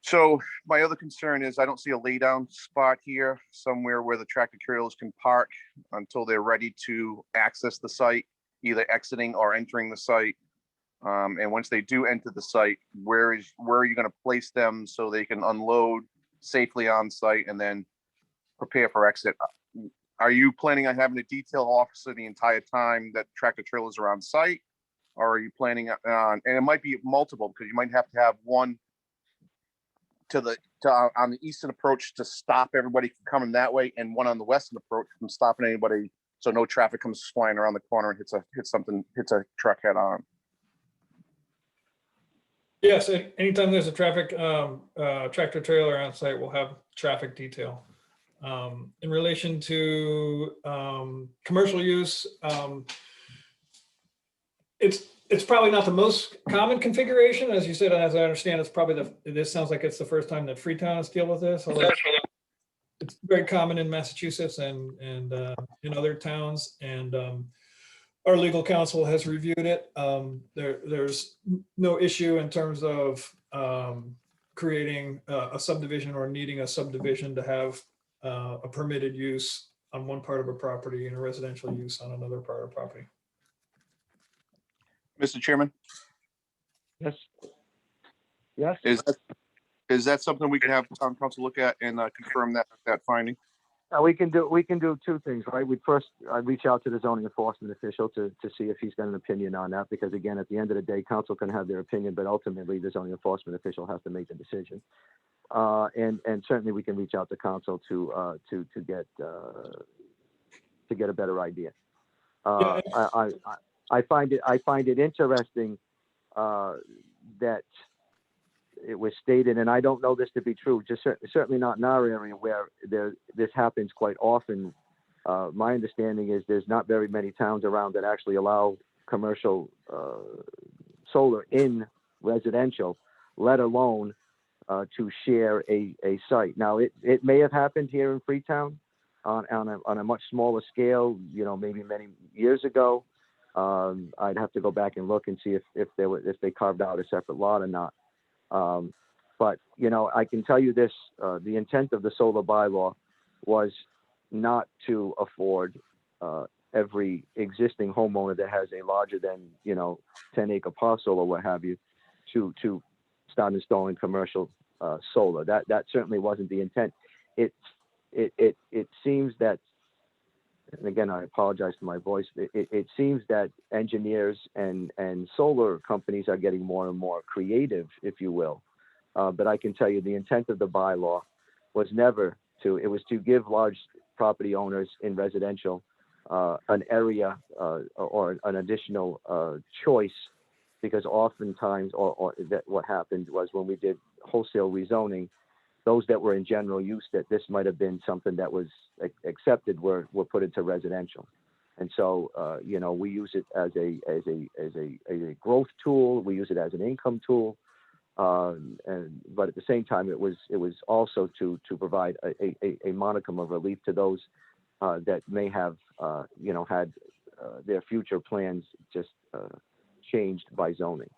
So my other concern is I don't see a lay down spot here somewhere where the tractor trailers can park until they're ready to access the site, either exiting or entering the site. And once they do enter the site, where are you going to place them so they can unload safely on site and then prepare for exit? Are you planning on having a detail officer the entire time that tractor trailers are on site? or are you planning on, and it might be multiple, because you might have to have one on the eastern approach to stop everybody from coming that way, and one on the western approach from stopping anybody, so no traffic comes flying around the corner and hits a truck head on.
Yes, anytime there's a tractor trailer on site, we'll have traffic detail. In relation to commercial use, it's probably not the most common configuration. As you said, as I understand, it's probably this sounds like it's the first time that Freetown has dealt with this. Although it's very common in Massachusetts and in other towns. And our legal counsel has reviewed it. There's no issue in terms of creating a subdivision or needing a subdivision to have a permitted use on one part of a property and a residential use on another part of the property.
Mr. Chairman?
Yes. Yes.
Is that something we can have town council look at and confirm that finding?
We can do two things, right? I'd reach out to the zoning enforcement official to see if he's got an opinion on that, because again, at the end of the day, council can have their opinion, but ultimately the zoning enforcement official has to make the decision. And certainly we can reach out to council to get a better idea. I find it interesting that it was stated, and I don't know this to be true, just certainly not in our area where this happens quite often. My understanding is there's not very many towns around that actually allow commercial solar in residential, let alone to share a site. Now, it may have happened here in Freetown on a much smaller scale, maybe many years ago. I'd have to go back and look and see if they carved out a separate lot or not. But I can tell you this: the intent of the solar bylaw was not to afford every existing homeowner that has a larger than 10-acre parcel or what have you to start installing commercial solar. That certainly wasn't the intent. It seems that, and again, I apologize for my voice. It seems that engineers and solar companies are getting more and more creative, if you will. But I can tell you the intent of the bylaw was never it was to give large property owners in residential an area or an additional choice, because oftentimes, or that what happened was when we did wholesale rezoning, those that were in general use, that this might have been something that was accepted, were put into residential. And so, we use it as a growth tool. We use it as an income tool. But at the same time, it was also to provide a modicum of relief to those that may have, had their future plans just changed by zoning.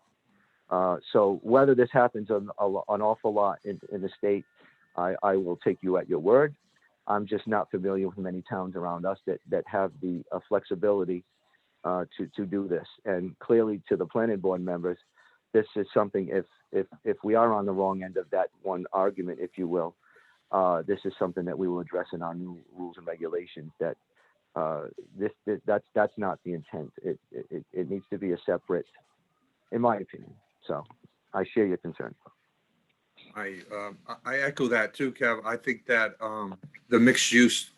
So whether this happens an awful lot in the state, I will take you at your word. I'm just not familiar with many towns around us that have the flexibility to do this. And clearly, to the planning board members, this is something, if we are on the wrong end of that one argument, if you will, this is something that we will address in our new rules and regulations, that that's not the intent. It needs to be a separate, in my opinion. So I share your concern.
I echo that too, Kev. I think that the mixed use,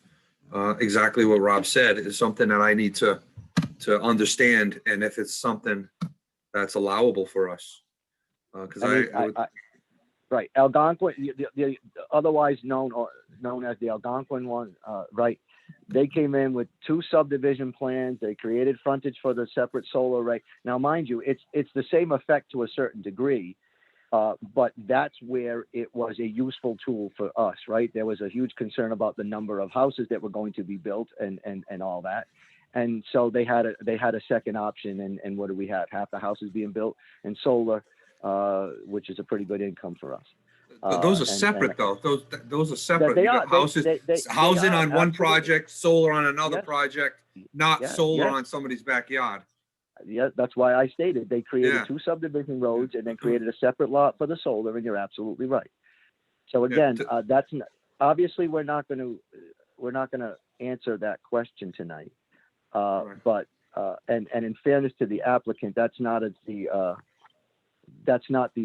exactly what Rob said, is something that I need to understand, and if it's something that's allowable for us. Because
right, Algonquin, the otherwise known as the Algonquin one, right? They came in with 2 subdivision plans. They created frontage for the separate solar array. Now, mind you, it's the same effect to a certain degree, but that's where it was a useful tool for us, right? There was a huge concern about the number of houses that were going to be built and all that. And so they had a second option. And what do we have? Half the houses being built and solar, which is a pretty good income for us.
Those are separate, though. Those are separate.
They
you
are.
got houses, housing on one project, solar on another project, not solar on somebody's backyard.
Yeah, that's why I stated they created 2 subdivision roads and then created a separate lot for the solar, and you're absolutely right. So again, that's obviously we're not going to answer that question tonight. But and in fairness to the applicant, that's not the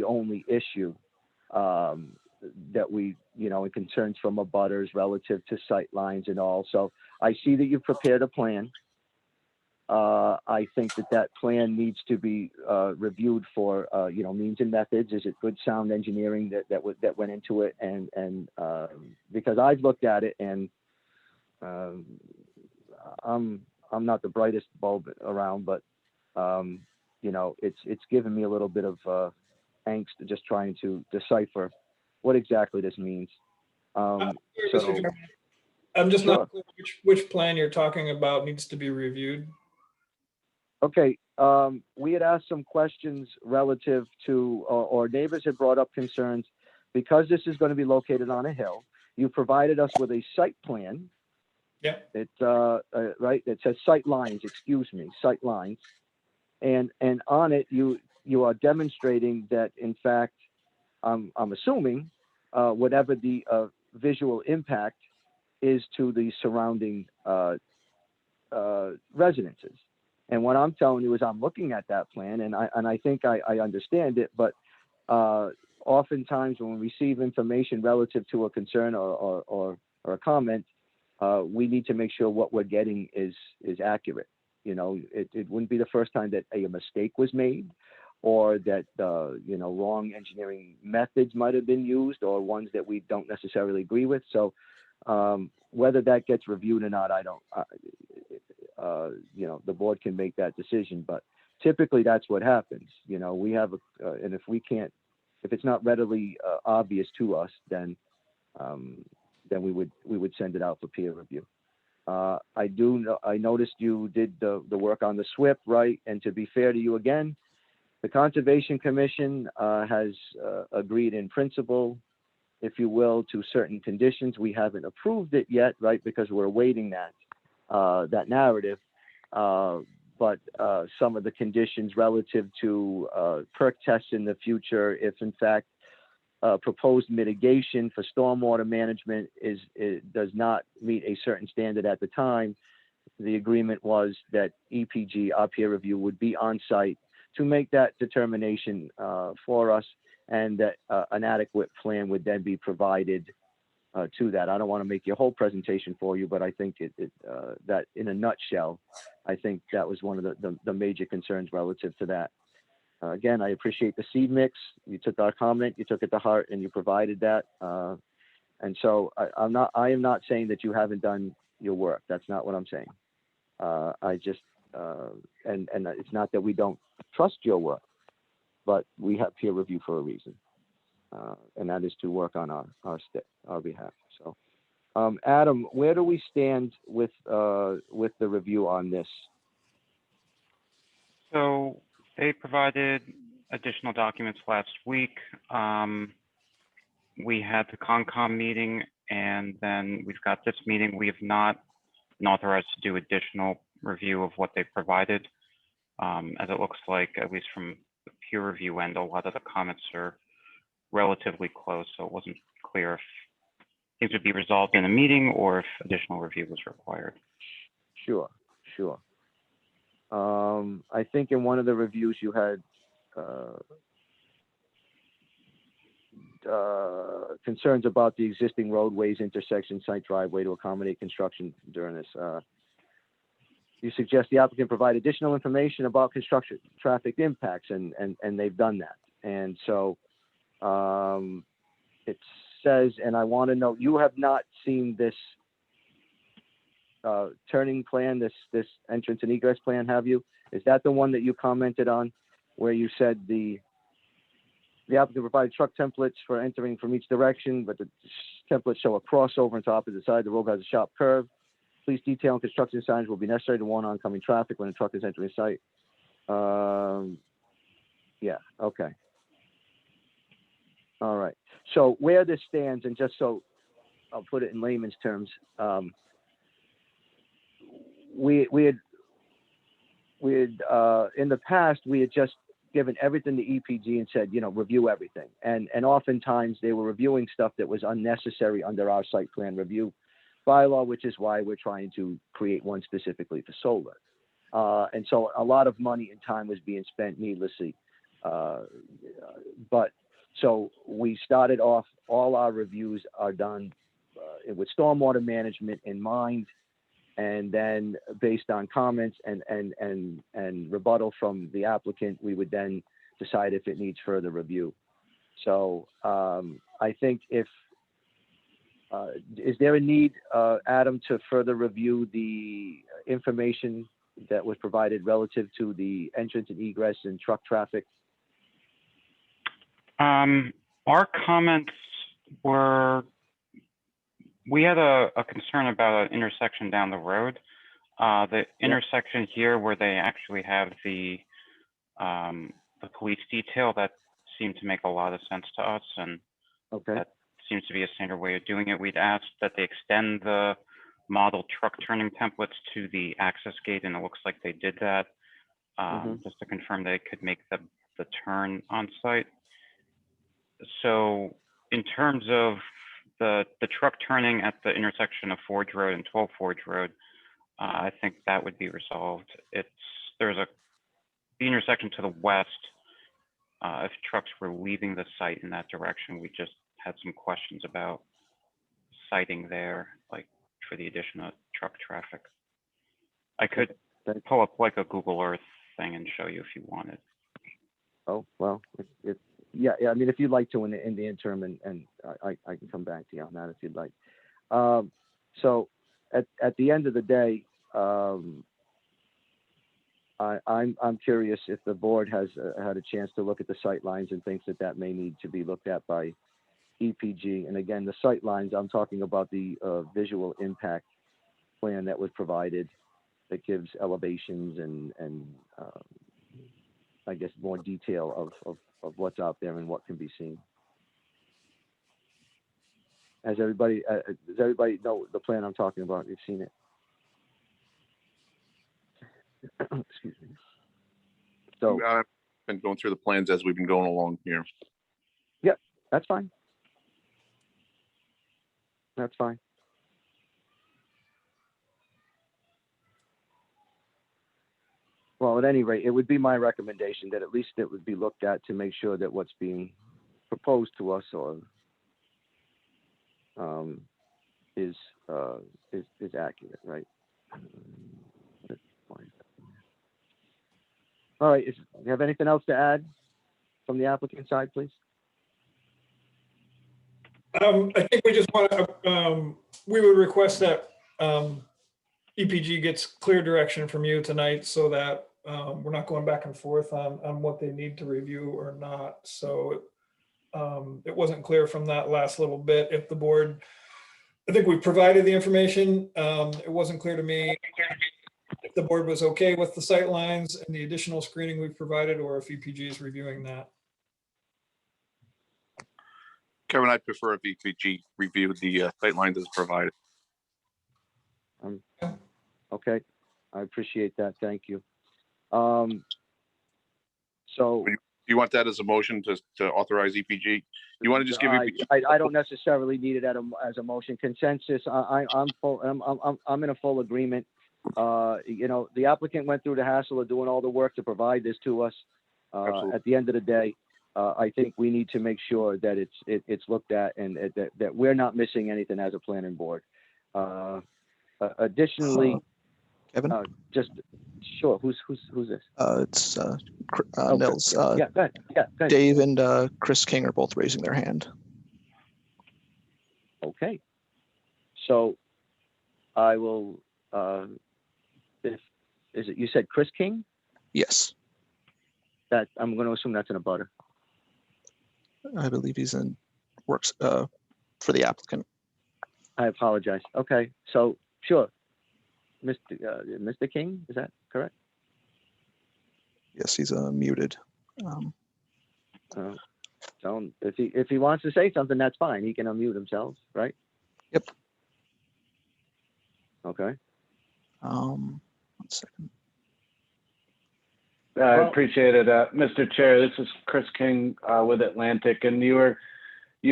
only issue that we, and concerns from abutters relative to sight lines and all. So I see that you've prepared a plan. I think that plan needs to be reviewed for, means and methods. Is it good sound engineering that went into it? And because I've looked at it, and I'm not the brightest bulb around, but it's given me a little bit of angst just trying to decipher what exactly this means.
I'm just
Sure.
not clear which plan you're talking about needs to be reviewed.
Okay, we had asked some questions relative to, or neighbors had brought up concerns because this is going to be located on a hill. You provided us with a site plan.
Yeah.
It's right. It says sight lines. Excuse me, sight lines, and on it you are demonstrating that in fact, I'm assuming whatever the visual impact is to the surrounding residences. And what I'm telling you is I'm looking at that plan, and I think I understand it, but oftentimes when we receive information relative to a concern or a comment, we need to make sure what we're getting is accurate. It wouldn't be the first time that a mistake was made, or that wrong engineering methods might have been used, or ones that we don't necessarily agree with. So whether that gets reviewed or not, I don't. The board can make that decision, but typically that's what happens. We have and if it's not readily obvious to us, then we would send it out for peer review. I noticed you did the work on the SWIP, right? And to be fair to you again, the Conservation Commission has agreed in principle, if you will, to certain conditions. We haven't approved it yet, right? Because we're awaiting that narrative. But some of the conditions relative to perk tests in the future, if in fact proposed mitigation for stormwater management does not meet a certain standard at the time, the agreement was that EPG, our peer review, would be on site to make that determination for us, and that an adequate plan would then be provided to that. I don't want to make your whole presentation for you, but I think that in a nutshell, I think that was one of the major concerns relative to that. Again, I appreciate the seed mix. You took our comment, you took it to heart, and you provided that. And so I am not saying that you haven't done your work. That's not what I'm saying. I just, and it's not that we don't trust your work, but we have peer review for a reason. And that is to work on our behalf. So, Adam, where do we stand with the review on this?
So they provided additional documents last week. We had the Concom meeting, and then we've got this meeting. We have not been authorized to do additional review of what they provided, as it looks like, at least from the peer review end, a lot of the comments are relatively close, so it wasn't clear if things would be resolved in a meeting or if additional review was required.
Sure. I think in one of the reviews you had concerns about the existing roadways, intersection, site driveway to accommodate construction during this. You suggest the applicant provide additional information about construction traffic impacts, and they've done that. And so it says, and I want to know, you have not seen this turning plan, this entrance and egress plan, have you? Is that the one that you commented on, where you said the applicant provided truck templates for entering from each direction, but the templates show a crossover into opposite side. The road has a sharp curve. Please detail and construction signs will be necessary to warn oncoming traffic when a truck is entering site. Yeah, okay. All right. So where this stands, and just so I'll put it in layman's terms, we had in the past, we had just given everything to EPG and said, review everything. And oftentimes they were reviewing stuff that was unnecessary under our site plan review bylaw, which is why we're trying to create one specifically for solar. And so a lot of money and time was being spent needlessly. But so we started off, all our reviews are done with stormwater management in mind. And then based on comments and rebuttal from the applicant, we would then decide if it needs further review. So I think is there a need, Adam, to further review the information that was provided relative to the entrance and egress and truck traffic?
Our comments were, we had a concern about an intersection down the road. The intersection here where they actually have the police detail, that seemed to make a lot of sense to us, and that seems to be a standard way of doing it. We'd asked that they extend the model truck turning templates to the access gate, and it looks like they did that, just to confirm they could make the turn on site. So in terms of the truck turning at the intersection of Forge Road and 12 Forge Road, I think that would be resolved. There's the intersection to the west. If trucks were leaving the site in that direction, we just had some questions about sighting there, like for the addition of truck traffic. I could pull up like a Google Earth thing and show you if you wanted.
Oh, well, yeah. I mean, if you'd like to in the interim, and I can come back to you on that if you'd like. So at the end of the day, I'm curious if the board has had a chance to look at the sight lines and thinks that may need to be looked at by EPG. And again, the sight lines, I'm talking about the visual impact plan that was provided that gives elevations and I guess more detail of what's out there and what can be seen. Does everybody know the plan I'm talking about? You've seen it. Excuse me. So
I've been going through the plans as we've been going along here.
Yep, that's fine. That's fine. Well, at any rate, it would be my recommendation that at least it would be looked at to make sure that what's being proposed to us or is accurate, right? All right. You have anything else to add from the applicant side, please?
I think we just want to, we would request that EPG gets clear direction from you tonight so that we're not going back and forth on what they need to review or not. So it wasn't clear from that last little bit. If the board, I think we provided the information. It wasn't clear to me if the board was okay with the sight lines and the additional screening we've provided, or if EPG is reviewing that.
Kevin, I prefer if EPG reviewed the sight lines as provided.
Okay, I appreciate that. Thank you. So
do you want that as a motion to authorize EPG? You want to just give EPG?
I don't necessarily need it as a motion. Consensus. I'm in a full agreement. You know, the applicant went through the hassle of doing all the work to provide this to us. At the end of the day, I think we need to make sure that it's looked at and that we're not missing anything as a planning board. Additionally,
Kevin,
just sure. Who's this?
It's Nils.
Yeah, go ahead. Yeah, go ahead.
Dave and Chris King are both raising their hand.
Okay. So I will. Is it? You said Chris King?
Yes.
That I'm going to assume that's in a butter.
I believe he's in works for the applicant.
I apologize. Okay, so sure, Mr. King, is that correct?
Yes, he's muted.
So if he wants to say something, that's fine. He can unmute himself, right?
Yep.
Okay.
1 second.
I appreciate it, Mr. Chair. This is Chris King with Atlantic, and you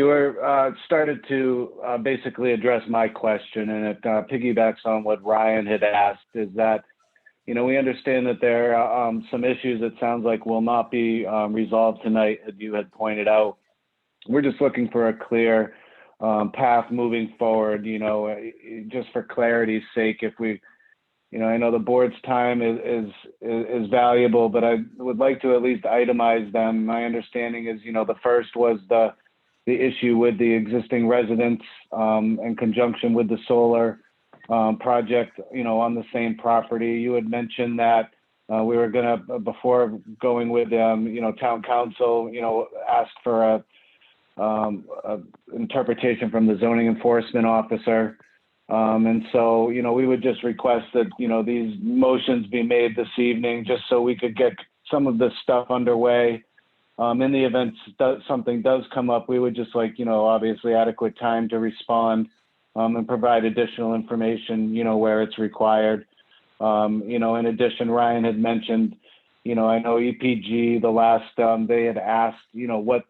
were started to basically address my question, and it piggybacks on what Ryan had asked. Is that, we understand that there are some issues that sounds like will not be resolved tonight, as you had pointed out. We're just looking for a clear path moving forward, just for clarity's sake. If we, I know the board's time is valuable, but I would like to at least itemize them. My understanding is, the first was the issue with the existing residents in conjunction with the solar project, on the same property. You had mentioned that we were gonna, before going with town council, ask for a interpretation from the zoning enforcement officer. And so, we would just request that, these motions be made this evening, just so we could get some of this stuff underway. In the event something does come up, we would just like, obviously adequate time to respond and provide additional information, where it's required. In addition, Ryan had mentioned, I know EPG, the last, they had asked, what,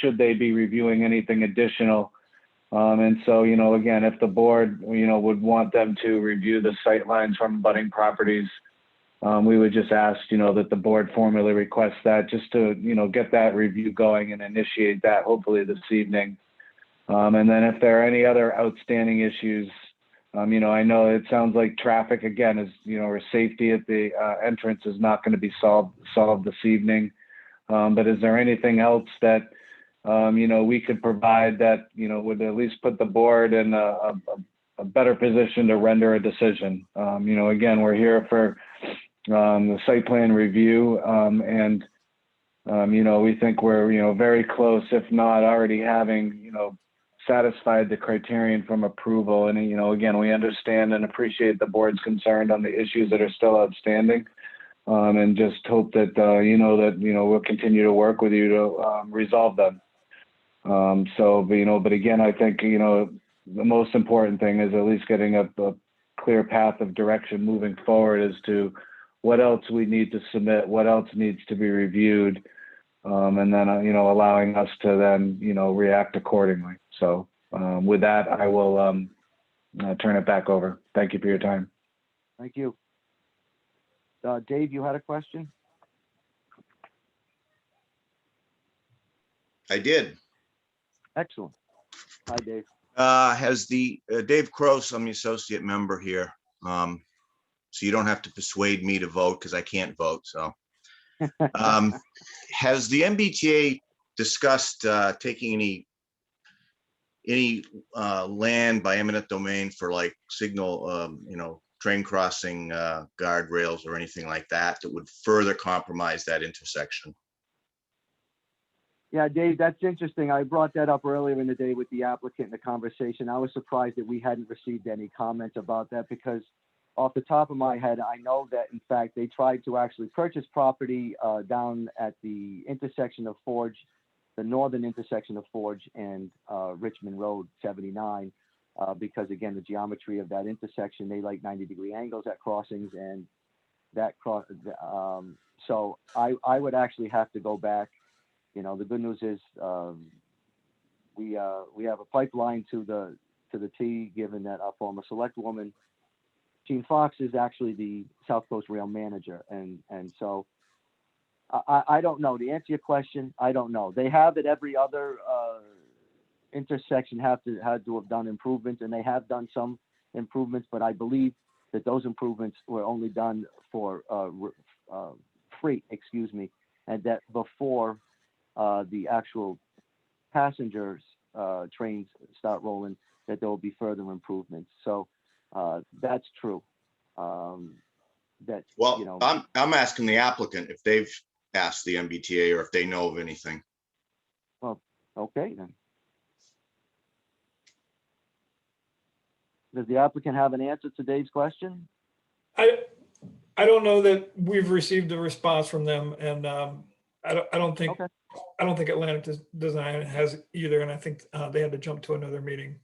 should they be reviewing anything additional? And so, again, if the board, would want them to review the sightlines from budding properties, we would just ask, that the board formally request that, just to, get that review going and initiate that hopefully this evening. And then if there are any other outstanding issues, I know it sounds like traffic again is, or safety at the entrance is not going to be solved this evening. But is there anything else that, we could provide that, would at least put the board in a better position to render a decision? Again, we're here for the site plan review, and we think we're, very close, if not already having, satisfied the criterion from approval. And, again, we understand and appreciate the board's concerned on the issues that are still outstanding, and just hope that, we'll continue to work with you to resolve them. But again, I think, the most important thing is at least getting a clear path of direction moving forward as to what else we need to submit, what else needs to be reviewed, and then, allowing us to then, react accordingly. So with that, I will turn it back over. Thank you for your time.
Thank you. Dave, you had a question?
I did.
Excellent. Hi, Dave.
Has the Dave Cross, I'm the associate member here. So you don't have to persuade me to vote because I can't vote. So has the MBTA discussed taking any land by eminent domain for like signal, train crossing guardrails or anything like that that would further compromise that intersection?
Yeah, Dave, that's interesting. I brought that up earlier in the day with the applicant in the conversation. I was surprised that we hadn't received any comments about that, because off the top of my head, I know that in fact they tried to actually purchase property down at the intersection of Forge, the northern intersection of Forge and Richmond Road 79, because again, the geometry of that intersection, they like 90-degree angles at crossings, and that so I would actually have to go back. The good news is we have a pipeline to the T, given that our former select woman, Gene Fox, is actually the South Coast Rail manager. And so I don't know. To answer your question, I don't know. They have at every other intersection had to have done improvements, and they have done some improvements, but I believe that those improvements were only done for free, and that before the actual passengers trains start rolling, that there will be further improvements. So that's true. I'm
asking the applicant if they've asked the MBTA or if they know of anything.
Well, okay then. Does the applicant have an answer to Dave's question?
I don't know that we've received a response from them, and I don't think Atlantic Design has either, and I think they had to jump to another meeting.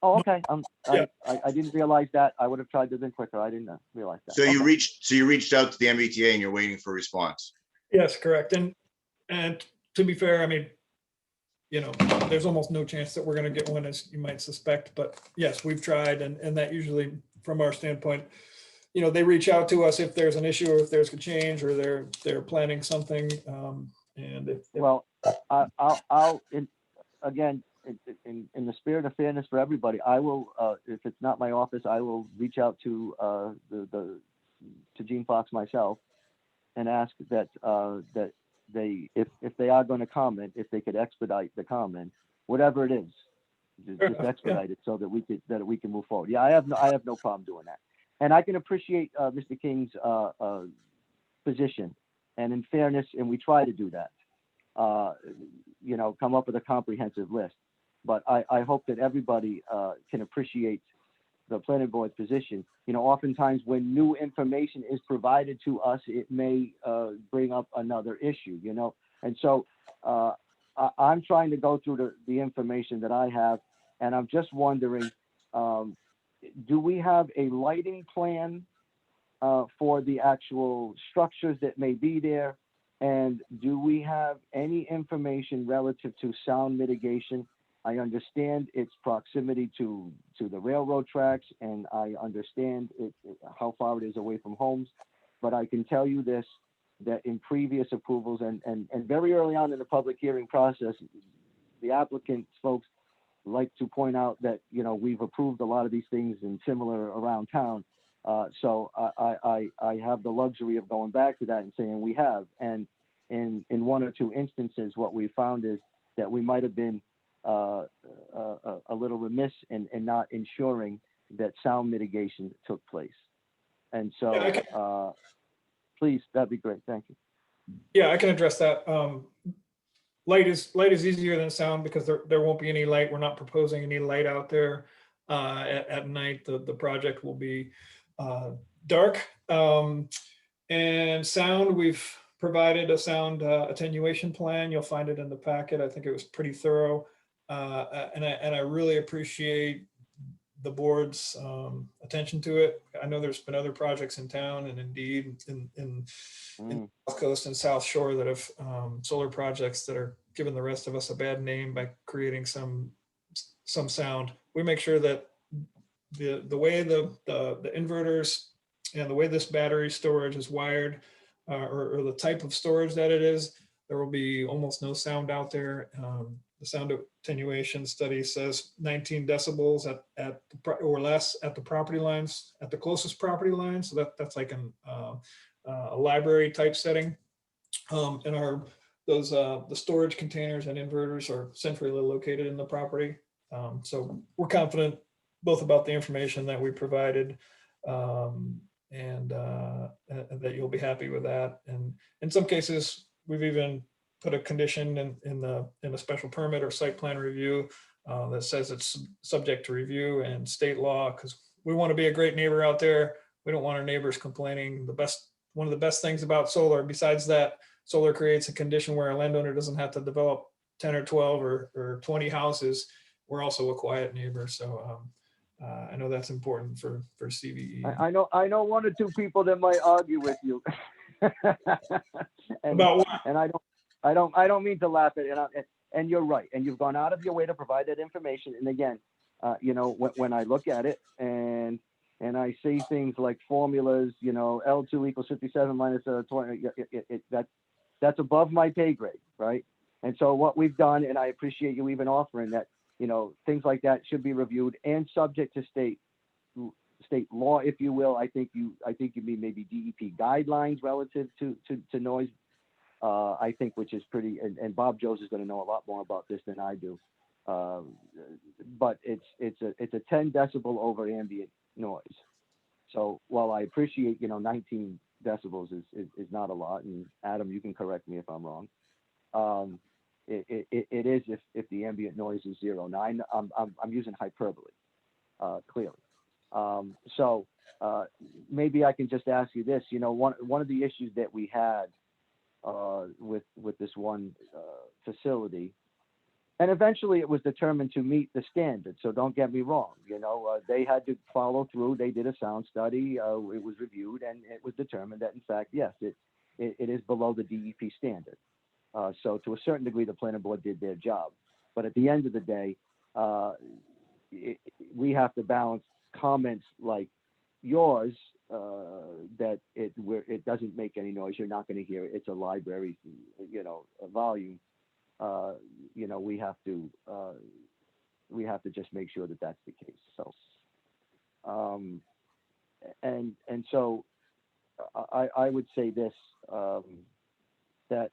Oh, okay.
Yeah.
I didn't realize that. I would have tried to do quicker. I didn't realize that.
So you reached out to the MBTA and you're waiting for a response.
Yes, correct. And to be fair, I mean, there's almost no chance that we're going to get one, as you might suspect. But yes, we've tried, and that usually, from our standpoint, they reach out to us if there's an issue or if there's a change or they're planning something. And
Well, again, in the spirit of fairness for everybody, I will, if it's not my office, I will reach out to to Gene Fox myself and ask that they, if they are going to comment, if they could expedite the comment, whatever it is, just expedite it so that we can move forward. Yeah, I have no problem doing that, and I can appreciate Mr. King's position, and in fairness, and we try to do that. Come up with a comprehensive list. But I hope that everybody can appreciate the planning board's position. Oftentimes when new information is provided to us, it may bring up another issue, And so I'm trying to go through the information that I have, and I'm just wondering, do we have a lighting plan for the actual structures that may be there? And do we have any information relative to sound mitigation? I understand its proximity to the railroad tracks, and I understand how far it is away from homes. But I can tell you this, that in previous approvals and very early on in the public hearing process, the applicant folks like to point out that, we've approved a lot of these things and similar around town. So I have the luxury of going back to that and saying we have. And in one or two instances, what we found is that we might have been a little remiss in not ensuring that sound mitigation took place. And so, please, that'd be great. Thank you.
Yeah, I can address that. Light is easier than sound because there won't be any light. We're not proposing any light out there at night. The project will be dark. And sound, we've provided a sound attenuation plan. You'll find it in the packet. I think it was pretty thorough. And I really appreciate the board's attention to it. I know there's been other projects in town and indeed in South Coast and South Shore that have solar projects that are giving the rest of us a bad name by creating some sound. We make sure that the way the inverters and the way this battery storage is wired or the type of storage that it is, there will be almost no sound out there. The sound attenuation study says 19 decibels or less at the property lines, at the closest property line. So that's like a library type setting. And the storage containers and inverters are centrally located in the property. So we're confident both about the information that we provided and that you'll be happy with that. And in some cases, we've even put a condition in a special permit or site plan review that says it's subject to review and state law, because we want to be a great neighbor out there. We don't want our neighbors complaining. One of the best things about solar, besides that, solar creates a condition where a landowner doesn't have to develop 10 or 12 or 20 houses. We're also a quiet neighbor. So I know that's important for CVE.
I know one or two people that might argue with you.
About what?
And I don't mean to laugh at it. And you're right. And you've gone out of your way to provide that information. And again, when I look at it and I see things like formulas, L2 equals 57 minus 20, that's above my pay grade, right? And so what we've done, and I appreciate you even offering that, things like that should be reviewed and subject to state law, if you will. I think you mean maybe DEP guidelines relative to noise. I think, which is pretty, and Bob Joes is going to know a lot more about this than I do. But it's a 10 decibel over ambient noise. So while I appreciate 19 decibels is not a lot, and Adam, you can correct me if I'm wrong. It is if the ambient noise is 0. Now I'm using hyperbole, clearly. So maybe I can just ask you this. One of the issues that we had with this one facility, and eventually it was determined to meet the standard. So don't get me wrong. They had to follow through. They did a sound study. It was reviewed, and it was determined that in fact, yes, it is below the DEP standard. So to a certain degree, the planning board did their job. But at the end of the day, we have to balance comments like yours that it doesn't make any noise. You're not going to hear it. It's a library, a volume. We have to just make sure that that's the case. So, and so I would say this, that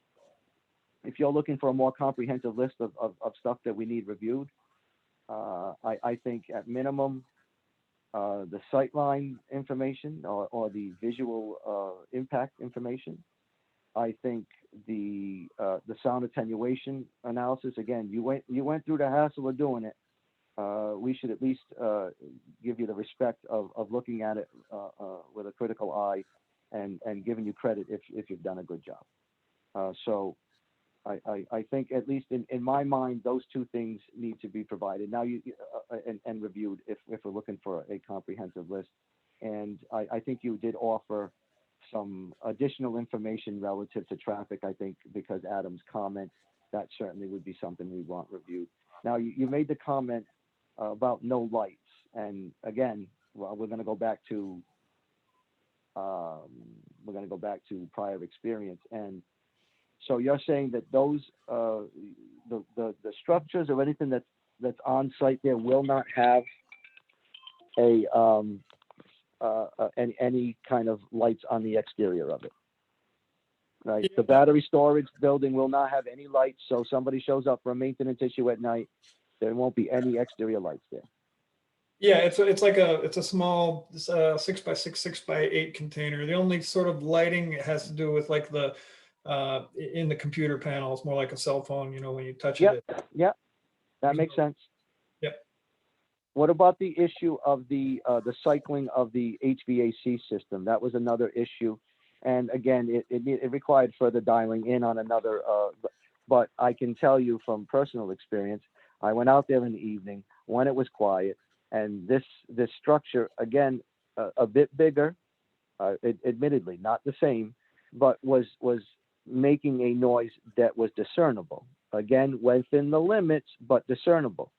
if you're looking for a more comprehensive list of stuff that we need reviewed, I think at minimum, the sightline information or the visual impact information. I think the sound attenuation analysis, again, you went through the hassle of doing it. We should at least give you the respect of looking at it with a critical eye and giving you credit if you've done a good job. So I think at least in my mind, those two things need to be provided now and reviewed if we're looking for a comprehensive list. And I think you did offer some additional information relative to traffic. I think because Adam's comment, that certainly would be something we want reviewed. Now you made the comment about no lights, and again, well, we're going to go back to prior experience. And so you're saying that those the structures or anything that's on site there will not have any kind of lights on the exterior of it, right?
Yeah.
The battery storage building will not have any lights. So somebody shows up for a maintenance issue at night, there won't be any exterior lights there.
Yeah, it's a small 6x6, 6x8 container. The only sort of lighting has to do with like the in the computer panel. It's more like a cell phone, when you touch it.
Yeah, that makes sense.
Yep.
What about the issue of the cycling of the HVAC system? That was another issue, and again, it required further dialing in on another. But I can tell you from personal experience, I went out there in the evening when it was quiet, and this structure, again, a bit bigger, admittedly not the same, but was making a noise that was discernible. Again, within the limits, but discernible.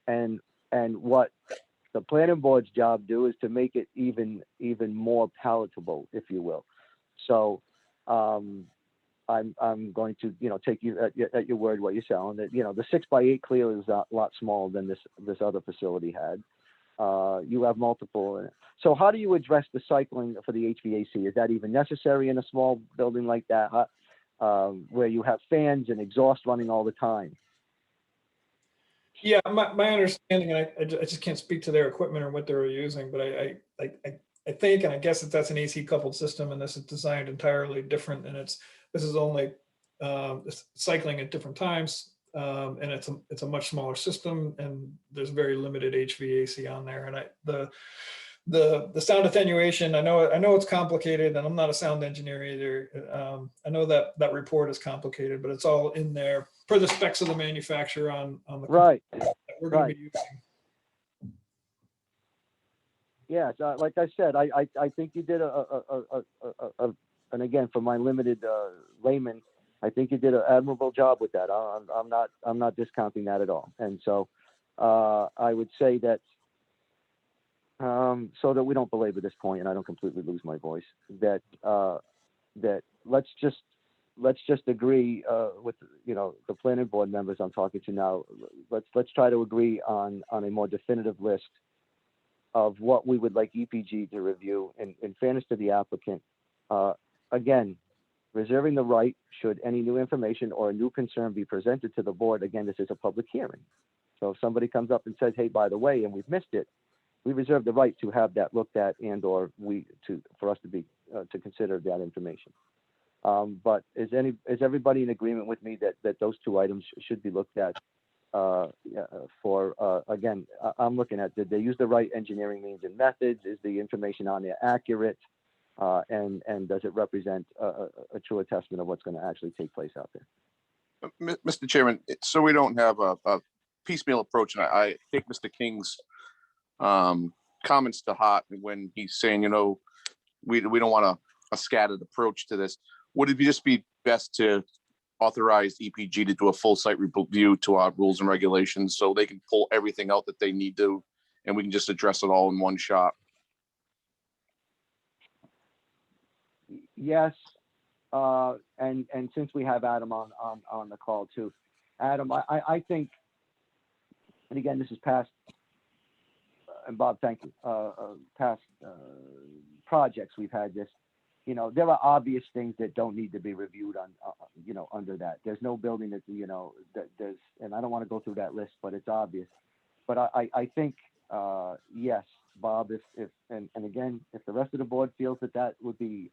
And what the planning board's job do is to make it even more palatable, if you will. So I'm going to take you at your word what you're selling. That the 6x8 clearly is a lot smaller than this other facility had. You have multiple. So how do you address the cycling for the HVAC? Is that even necessary in a small building like that, where you have fans and exhaust running all the time?
Yeah, my understanding, and I just can't speak to their equipment or what they were using, but I think, and I guess that's an AC coupled system, and this is designed entirely different, and this is only cycling at different times, and it's a much smaller system, and there's very limited HVAC on there, and the sound attenuation, I know it's complicated, and I'm not a sound engineer either. I know that report is complicated, but it's all in there per the specs of the manufacturer on the
right
that we're going to be using.
Yeah, like I said, I think you did and again, for my limited layman, I think you did an admirable job with that. I'm not discounting that at all. And so I would say that so that we don't belabor this point and I don't completely lose my voice, that let's just agree with the planning board members I'm talking to now. Let's try to agree on a more definitive list of what we would like EPG to review. In fairness to the applicant, again, reserving the right should any new information or a new concern be presented to the board. Again, this is a public hearing, so if somebody comes up and says, "Hey, by the way," and we've missed it, we reserve the right to have that looked at and/or for us to consider that information. But is everybody in agreement with me that those two items should be looked at again, I'm looking at, did they use the right engineering means and methods? Is the information on there accurate? And does it represent a true assessment of what's going to actually take place out there?
Mr. Chairman, so we don't have a piecemeal approach, and I take Mr. King's comments to heart when he's saying, we don't want a scattered approach to this. Would it just be best to authorize EPG to do a full site review to our rules and regulations so they can pull everything out that they need to, and we can just address it all in one shot?
yes, and since we have Adam on the call too, Adam, I think, and again, this is past, and Bob, thank you, past projects we've had this, you know, there are obvious things that don't need to be reviewed on, you know, under that. There's no building that, you know, that there's, and I don't want to go through that list, but it's obvious. But I think, yes, Bob, if and again, if the rest of the board feels that that would be,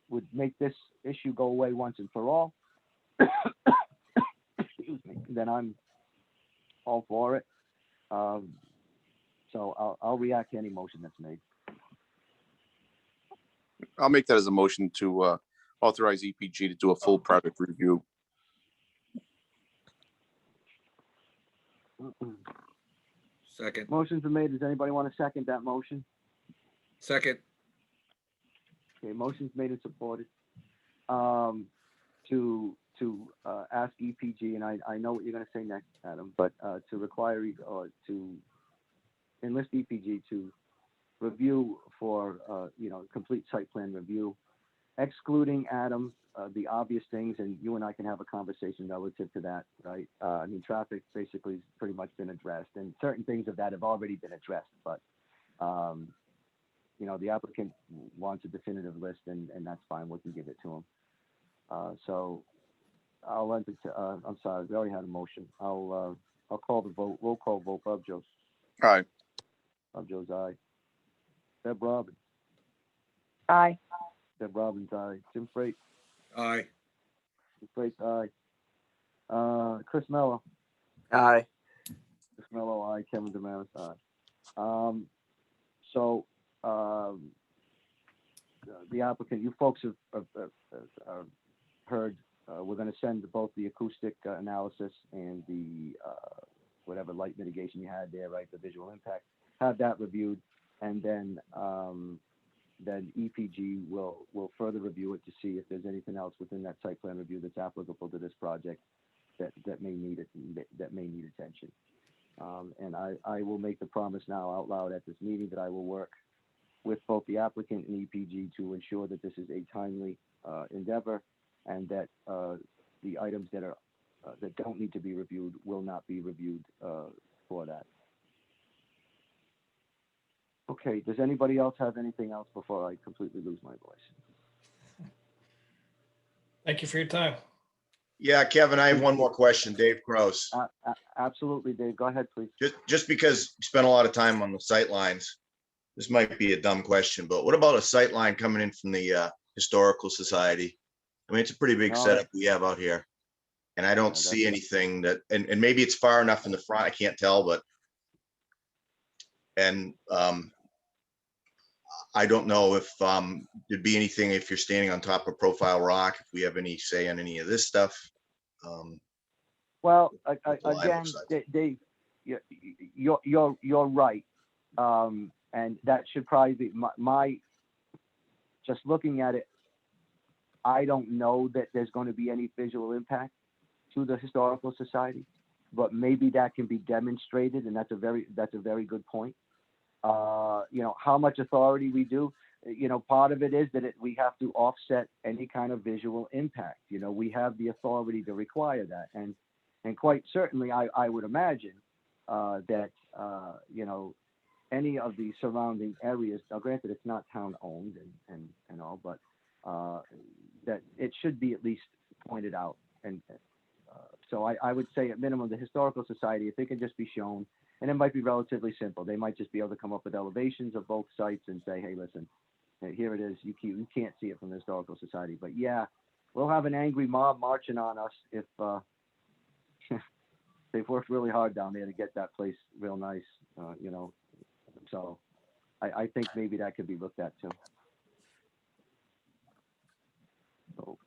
would make this issue go away once and for all, excuse me, then I'm all for it. So I'll react to any motion that's made.
I'll make that as a motion to authorize EPG to do a full project review.
Second.
Motion's been made. Does anybody want to second that motion?
Second.
Okay, motion's made and supported. To ask EPG, and I know what you're going to say next, Adam, but to require or to enlist EPG to review for you know, complete site plan review, excluding, Adam, the obvious things, and you and I can have a conversation relative to that, right? I mean, traffic basically has pretty much been addressed, and certain things of that have already been addressed, but you know, the applicant wants a definitive list, and that's fine. We can give it to him. So I'll end it. I'm sorry, we already had a motion. I'll call the vote. Roll call vote. Bob Joes.
Aye.
Bob Joes, aye. Deb Robbins.
Aye.
Deb Robbins, aye. Jim Freight.
Aye.
Jim Freight, aye. Chris Mello.
Aye.
Chris Mello, aye. Kevin Damaris, aye. So the applicant, you folks have heard, we're going to send both the acoustic analysis and the whatever light mitigation you had there, right? The visual impact. Have that reviewed, and then EPG will further review it to see if there's anything else within that site plan review that's applicable to this project that may need attention. And I will make the promise now out loud at this meeting that I will work with both the applicant and EPG to ensure that this is a timely endeavor, and that the items that are that don't need to be reviewed will not be reviewed for that. Okay, does anybody else have anything else before I completely lose my voice?
Thank you for your time.
Yeah, Kevin, I have one more question. Dave Gross.
Absolutely, Dave. Go ahead, please.
Just because you spent a lot of time on the sight lines, this might be a dumb question, but what about a sight line coming in from the Historical Society? I mean, it's a pretty big setup we have out here, and I don't see anything that, and maybe it's far enough in the front, I can't tell, but, and I don't know if there'd be anything if you're standing on top of Profile Rock, if we have any say on any of this stuff.
Well, again, Dave, you're right, and that should probably be my just looking at it. I don't know that there's going to be any visual impact to the Historical Society, but maybe that can be demonstrated, and that's a very good point. You know, how much authority we do, you know, part of it is that we have to offset any kind of visual impact. You know, we have the authority to require that, and quite certainly I would imagine that you know, any of the surrounding areas, now granted it's not town owned and all, but that it should be at least pointed out. And so I would say at minimum the Historical Society, if it can just be shown, and it might be relatively simple, they might just be able to come up with elevations of both sites and say, hey, listen, here it is. You can't see it from the Historical Society, but yeah, we'll have an angry mob marching on us if they've worked really hard down there to get that place real nice, you know. So I think maybe that could be looked at too. So,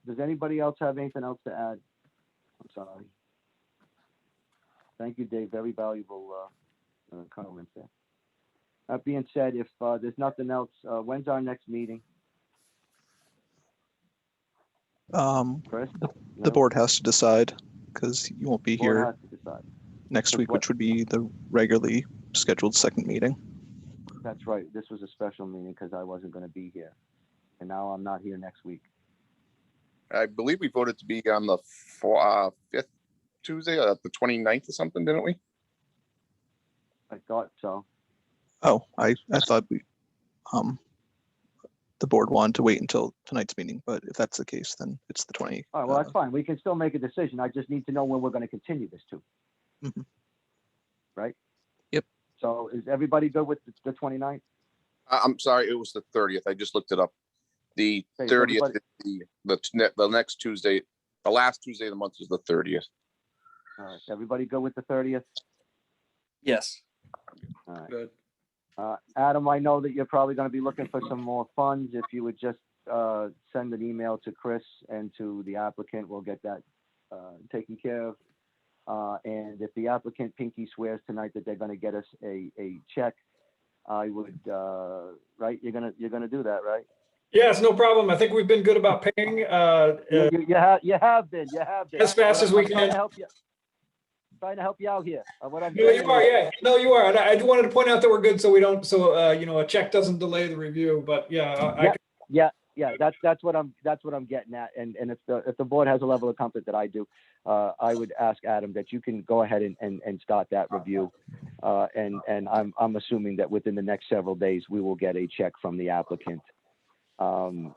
does anybody else have anything else to add? I'm sorry. Thank you, Dave. Very valuable comments there. That being said, if there's nothing else, when's our next meeting? Chris?
The board has to decide, because you won't be
Board
here
has to decide.
next week, which would be the regularly scheduled second meeting.
That's right. This was a special meeting because I wasn't going to be here. and now I'm not here next week.
I believe we voted to be on the 5th Tuesday, the 29th or something, didn't we?
I thought so.
Oh, I thought the board wanted to wait until tonight's meeting, but if that's the case, then it's the 20.
All right, well, that's fine. We can still make a decision. I just need to know when we're going to continue this to.
Mhm.
Right?
Yep.
So is everybody good with the 29th?
I'm sorry, it was the 30th. I just looked it up. The
Okay,
30th,
everybody-
the next Tuesday, the last Tuesday of the month is the 30th.
All right, everybody good with the 30th?
Yes.
All right.
Good.
Adam, I know that you're probably going to be looking for some more funds. If you would just send an email to Chris and to the applicant, we'll get that taken care of. And if the applicant Pinky swears tonight that they're going to get us a check, I would, right? You're gonna do that, right?
Yes, no problem. I think we've been good about paying
You have been.
as fast as we
I'm trying
can.
to help you. Trying to help you out here. What I'm
No,
saying
you are,
is-
yeah. No, you are. And I wanted to point out that we're good so we don't, a check doesn't delay the review, but yeah,
Yeah, that's what I'm getting at. And if the board has a level of comfort that I do, I would ask Adam that you can go ahead and start that review. And I'm assuming that within the next several days, we will get a check from the applicant. And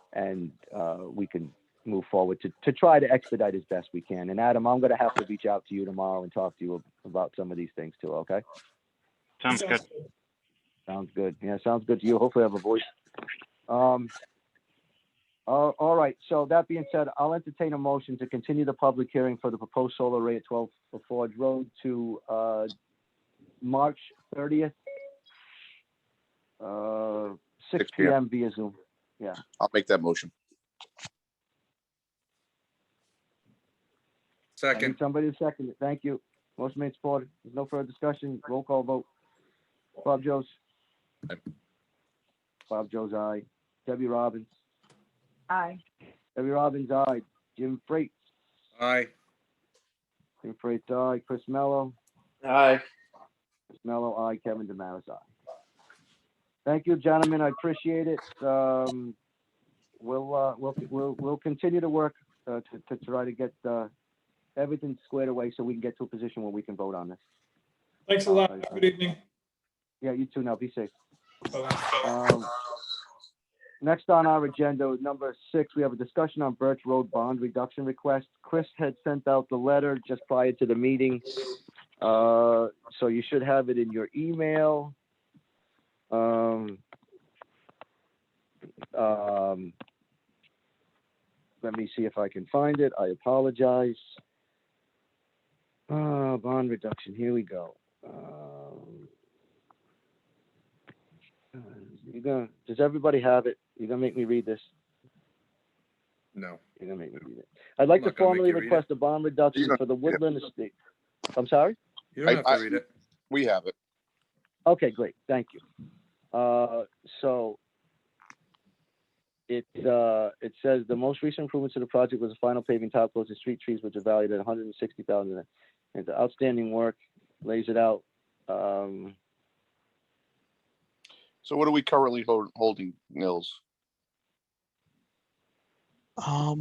we can move forward to try to expedite as best we can. And Adam, I'm going to have to reach out to you tomorrow and talk to you about some of these things too, okay?
Sounds good.
Sounds good. Yeah, sounds good to you. Hopefully I have a voice. All right, so that being said, I'll entertain a motion to continue the public hearing for the proposed solar array at 12 Forge Road to March 30th, 6 p.m. via Zoom. Yeah.
I'll make that motion.
I need
Second.
somebody to second it. Thank you. Motion made, supported. There's no further discussion. Roll call vote. Bob Joes.
Aye.
Bob Joes, aye. Debbie Robbins.
Aye.
Debbie Robbins, aye. Jim Freight.
Aye.
Jim Freight, aye. Chris Mello.
Aye.
Chris Mello, aye. Kevin Damaris, aye. Thank you, gentlemen. I appreciate it. We'll continue to work to try to get everything squared away so we can get to a position where we can vote on this.
thanks a lot. Have a good evening.
Yeah, you too. Now be safe.
Bye-bye.
Next on our agenda, number 6, we have a discussion on Birch Road bond reduction request. Chris had sent out the letter just prior to the meeting. So you should have it in your email. Let me see if I can find it. I apologize. Bond reduction. Here we go. Does everybody have it? You're gonna make me read this.
No.
You're gonna make me read it. I'd like
I'm
to
not gonna make
formally
you read
request a bond reduction
You
for the
don't- yeah.
Woodland Estate. I'm sorry?
You don't have to
I-
read it.
We have it.
Okay, great. Thank you. So it says the most recent improvements to the project was the final paving, top coats, and street trees, which are valued at $160,000. And the outstanding work lays it out.
So what are we currently holding, Nils?
I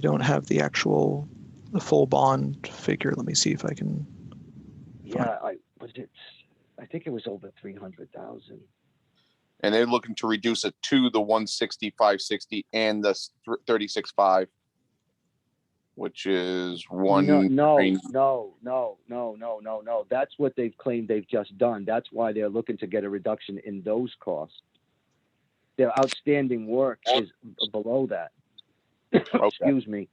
don't have the full bond figure. Let me see if I can.
Yeah, I think it was over 300,000.
And they're looking to reduce it to the 160,560 and the 36.5, which is one.
No. That's what they've claimed they've just done. That's why they're looking to get a reduction in those costs. Their outstanding work is below that.
Okay.
Excuse me.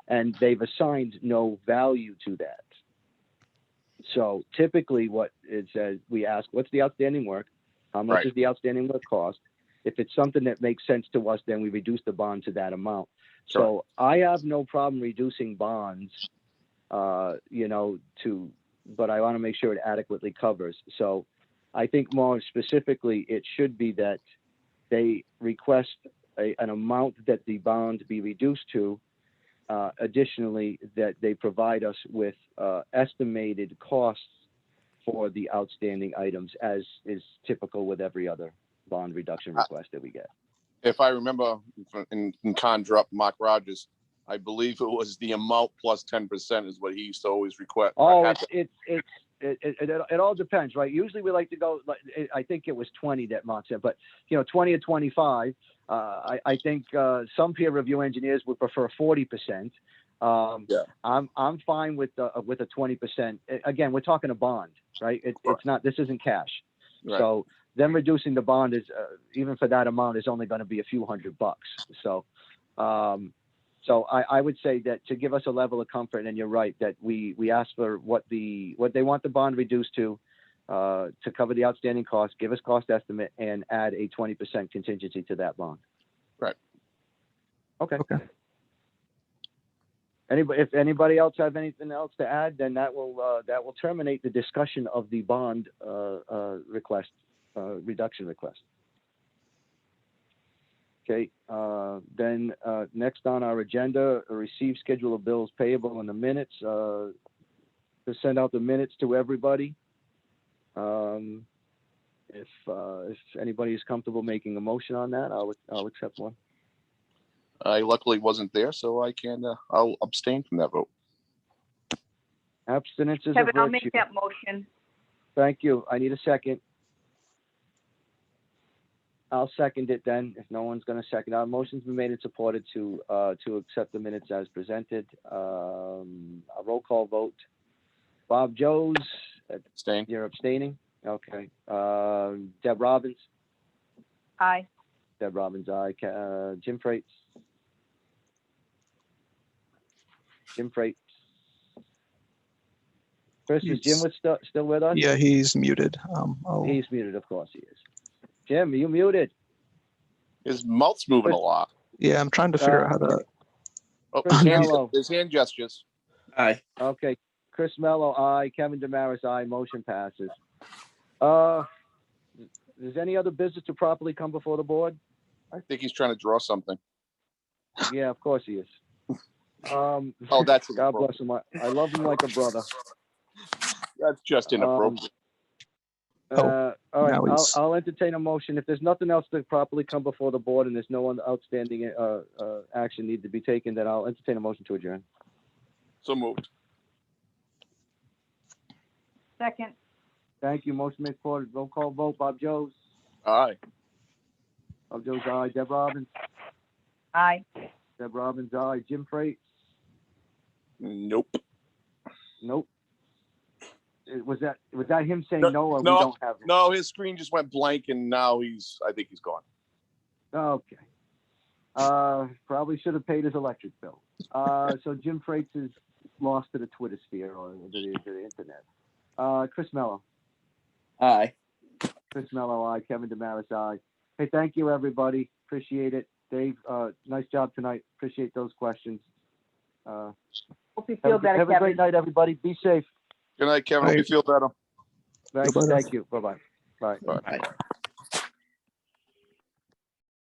And they've assigned no value to that. So typically what it says, we ask, what's the outstanding work? How much
Right.
is the outstanding work cost? If it's something that makes sense to us, then we reduce the bond to that amount. So I have no problem reducing bonds, but I want to make sure it adequately covers. So I think more specifically, it should be that they request an amount that the bond be reduced to. Additionally, that they provide us with estimated costs for the outstanding items, as is typical with every other bond reduction request that we get.
If I remember, in conjure up Mark Rogers, I believe it was the amount plus 10% is what he used to always request.
Oh, it all depends, right? Usually we like to go, I think it was 20 that Mark said, but 20 or 25. I think some peer review engineers would prefer 40%.
Yeah.
I'm fine with a 20%. Again, we're talking a bond, right? It's not, this isn't cash.
Right.
So them reducing the bond is, even for that amount, is only going to be a few $100. So, I would say that to give us a level of comfort, and you're right, that we ask for what they want the bond reduced to cover the outstanding costs, give us cost estimate, and add a 20% contingency to that bond.
Right.
Okay. If anybody else have anything else to add, then that will terminate the discussion of the bond reduction request. Okay, then next on our agenda, receive schedule of bills payable in the minutes. To send out the minutes to everybody. If anybody is comfortable making a motion on that, I'll accept one.
I luckily wasn't there, so I'll abstain from that vote.
Abstinence is a
Kevin, I'll
virtue.
make that motion.
Thank you. I need a second. I'll second it then, if no one's going to second. Our motion's been made and supported to accept the minutes as presented. A roll call vote. Bob Joes.
Abstain.
You're abstaining? Okay. Deb Robbins.
Aye.
Deb Robbins, aye. Jim Freites. Jim Freites. Chris, is Jim still with us?
Yeah, he's muted.
He's muted, of course he is. Jim, are you muted?
His mouth's moving a lot.
Yeah, I'm trying to figure out how to.
Oh,
Chris Mello.
his hand gestures.
Aye.
Okay. Chris Mello, aye. Kevin Damaris, aye. Motion passes. Does any other business to properly come before the board?
I think he's trying to draw something.
Yeah, of course he is.
Oh, that's
God bless him. I love him like a brother.
That's just inappropriate.
All right,
now he's-
I'll entertain a motion. If there's nothing else to properly come before the board and there's no one outstanding action need to be taken, then I'll entertain a motion to adjourn.
So moved.
Second.
Thank you. Motion made for roll call vote. Bob Joes.
Aye.
Bob Joes, aye. Deb Robbins.
Aye.
Deb Robbins, aye. Jim Freites.
Nope.
Nope. Was that him saying no, or
no,
we don't have him?
No, his screen just went blank, and now I think he's gone.
Okay. Probably should have paid his electric bill. So Jim Freites is lost to the Twitter sphere or the internet. Chris Mello.
Aye.
Chris Mello, aye. Kevin Damaris, aye. Hey, thank you, everybody. Appreciate it. Dave, nice job tonight. Appreciate those questions.
Hope you feel better,
have a
Kevin.
great night, everybody. Be safe.
Good night, Kevin. Hope you feel better.
Thank you. Bye-bye. Bye.
Bye.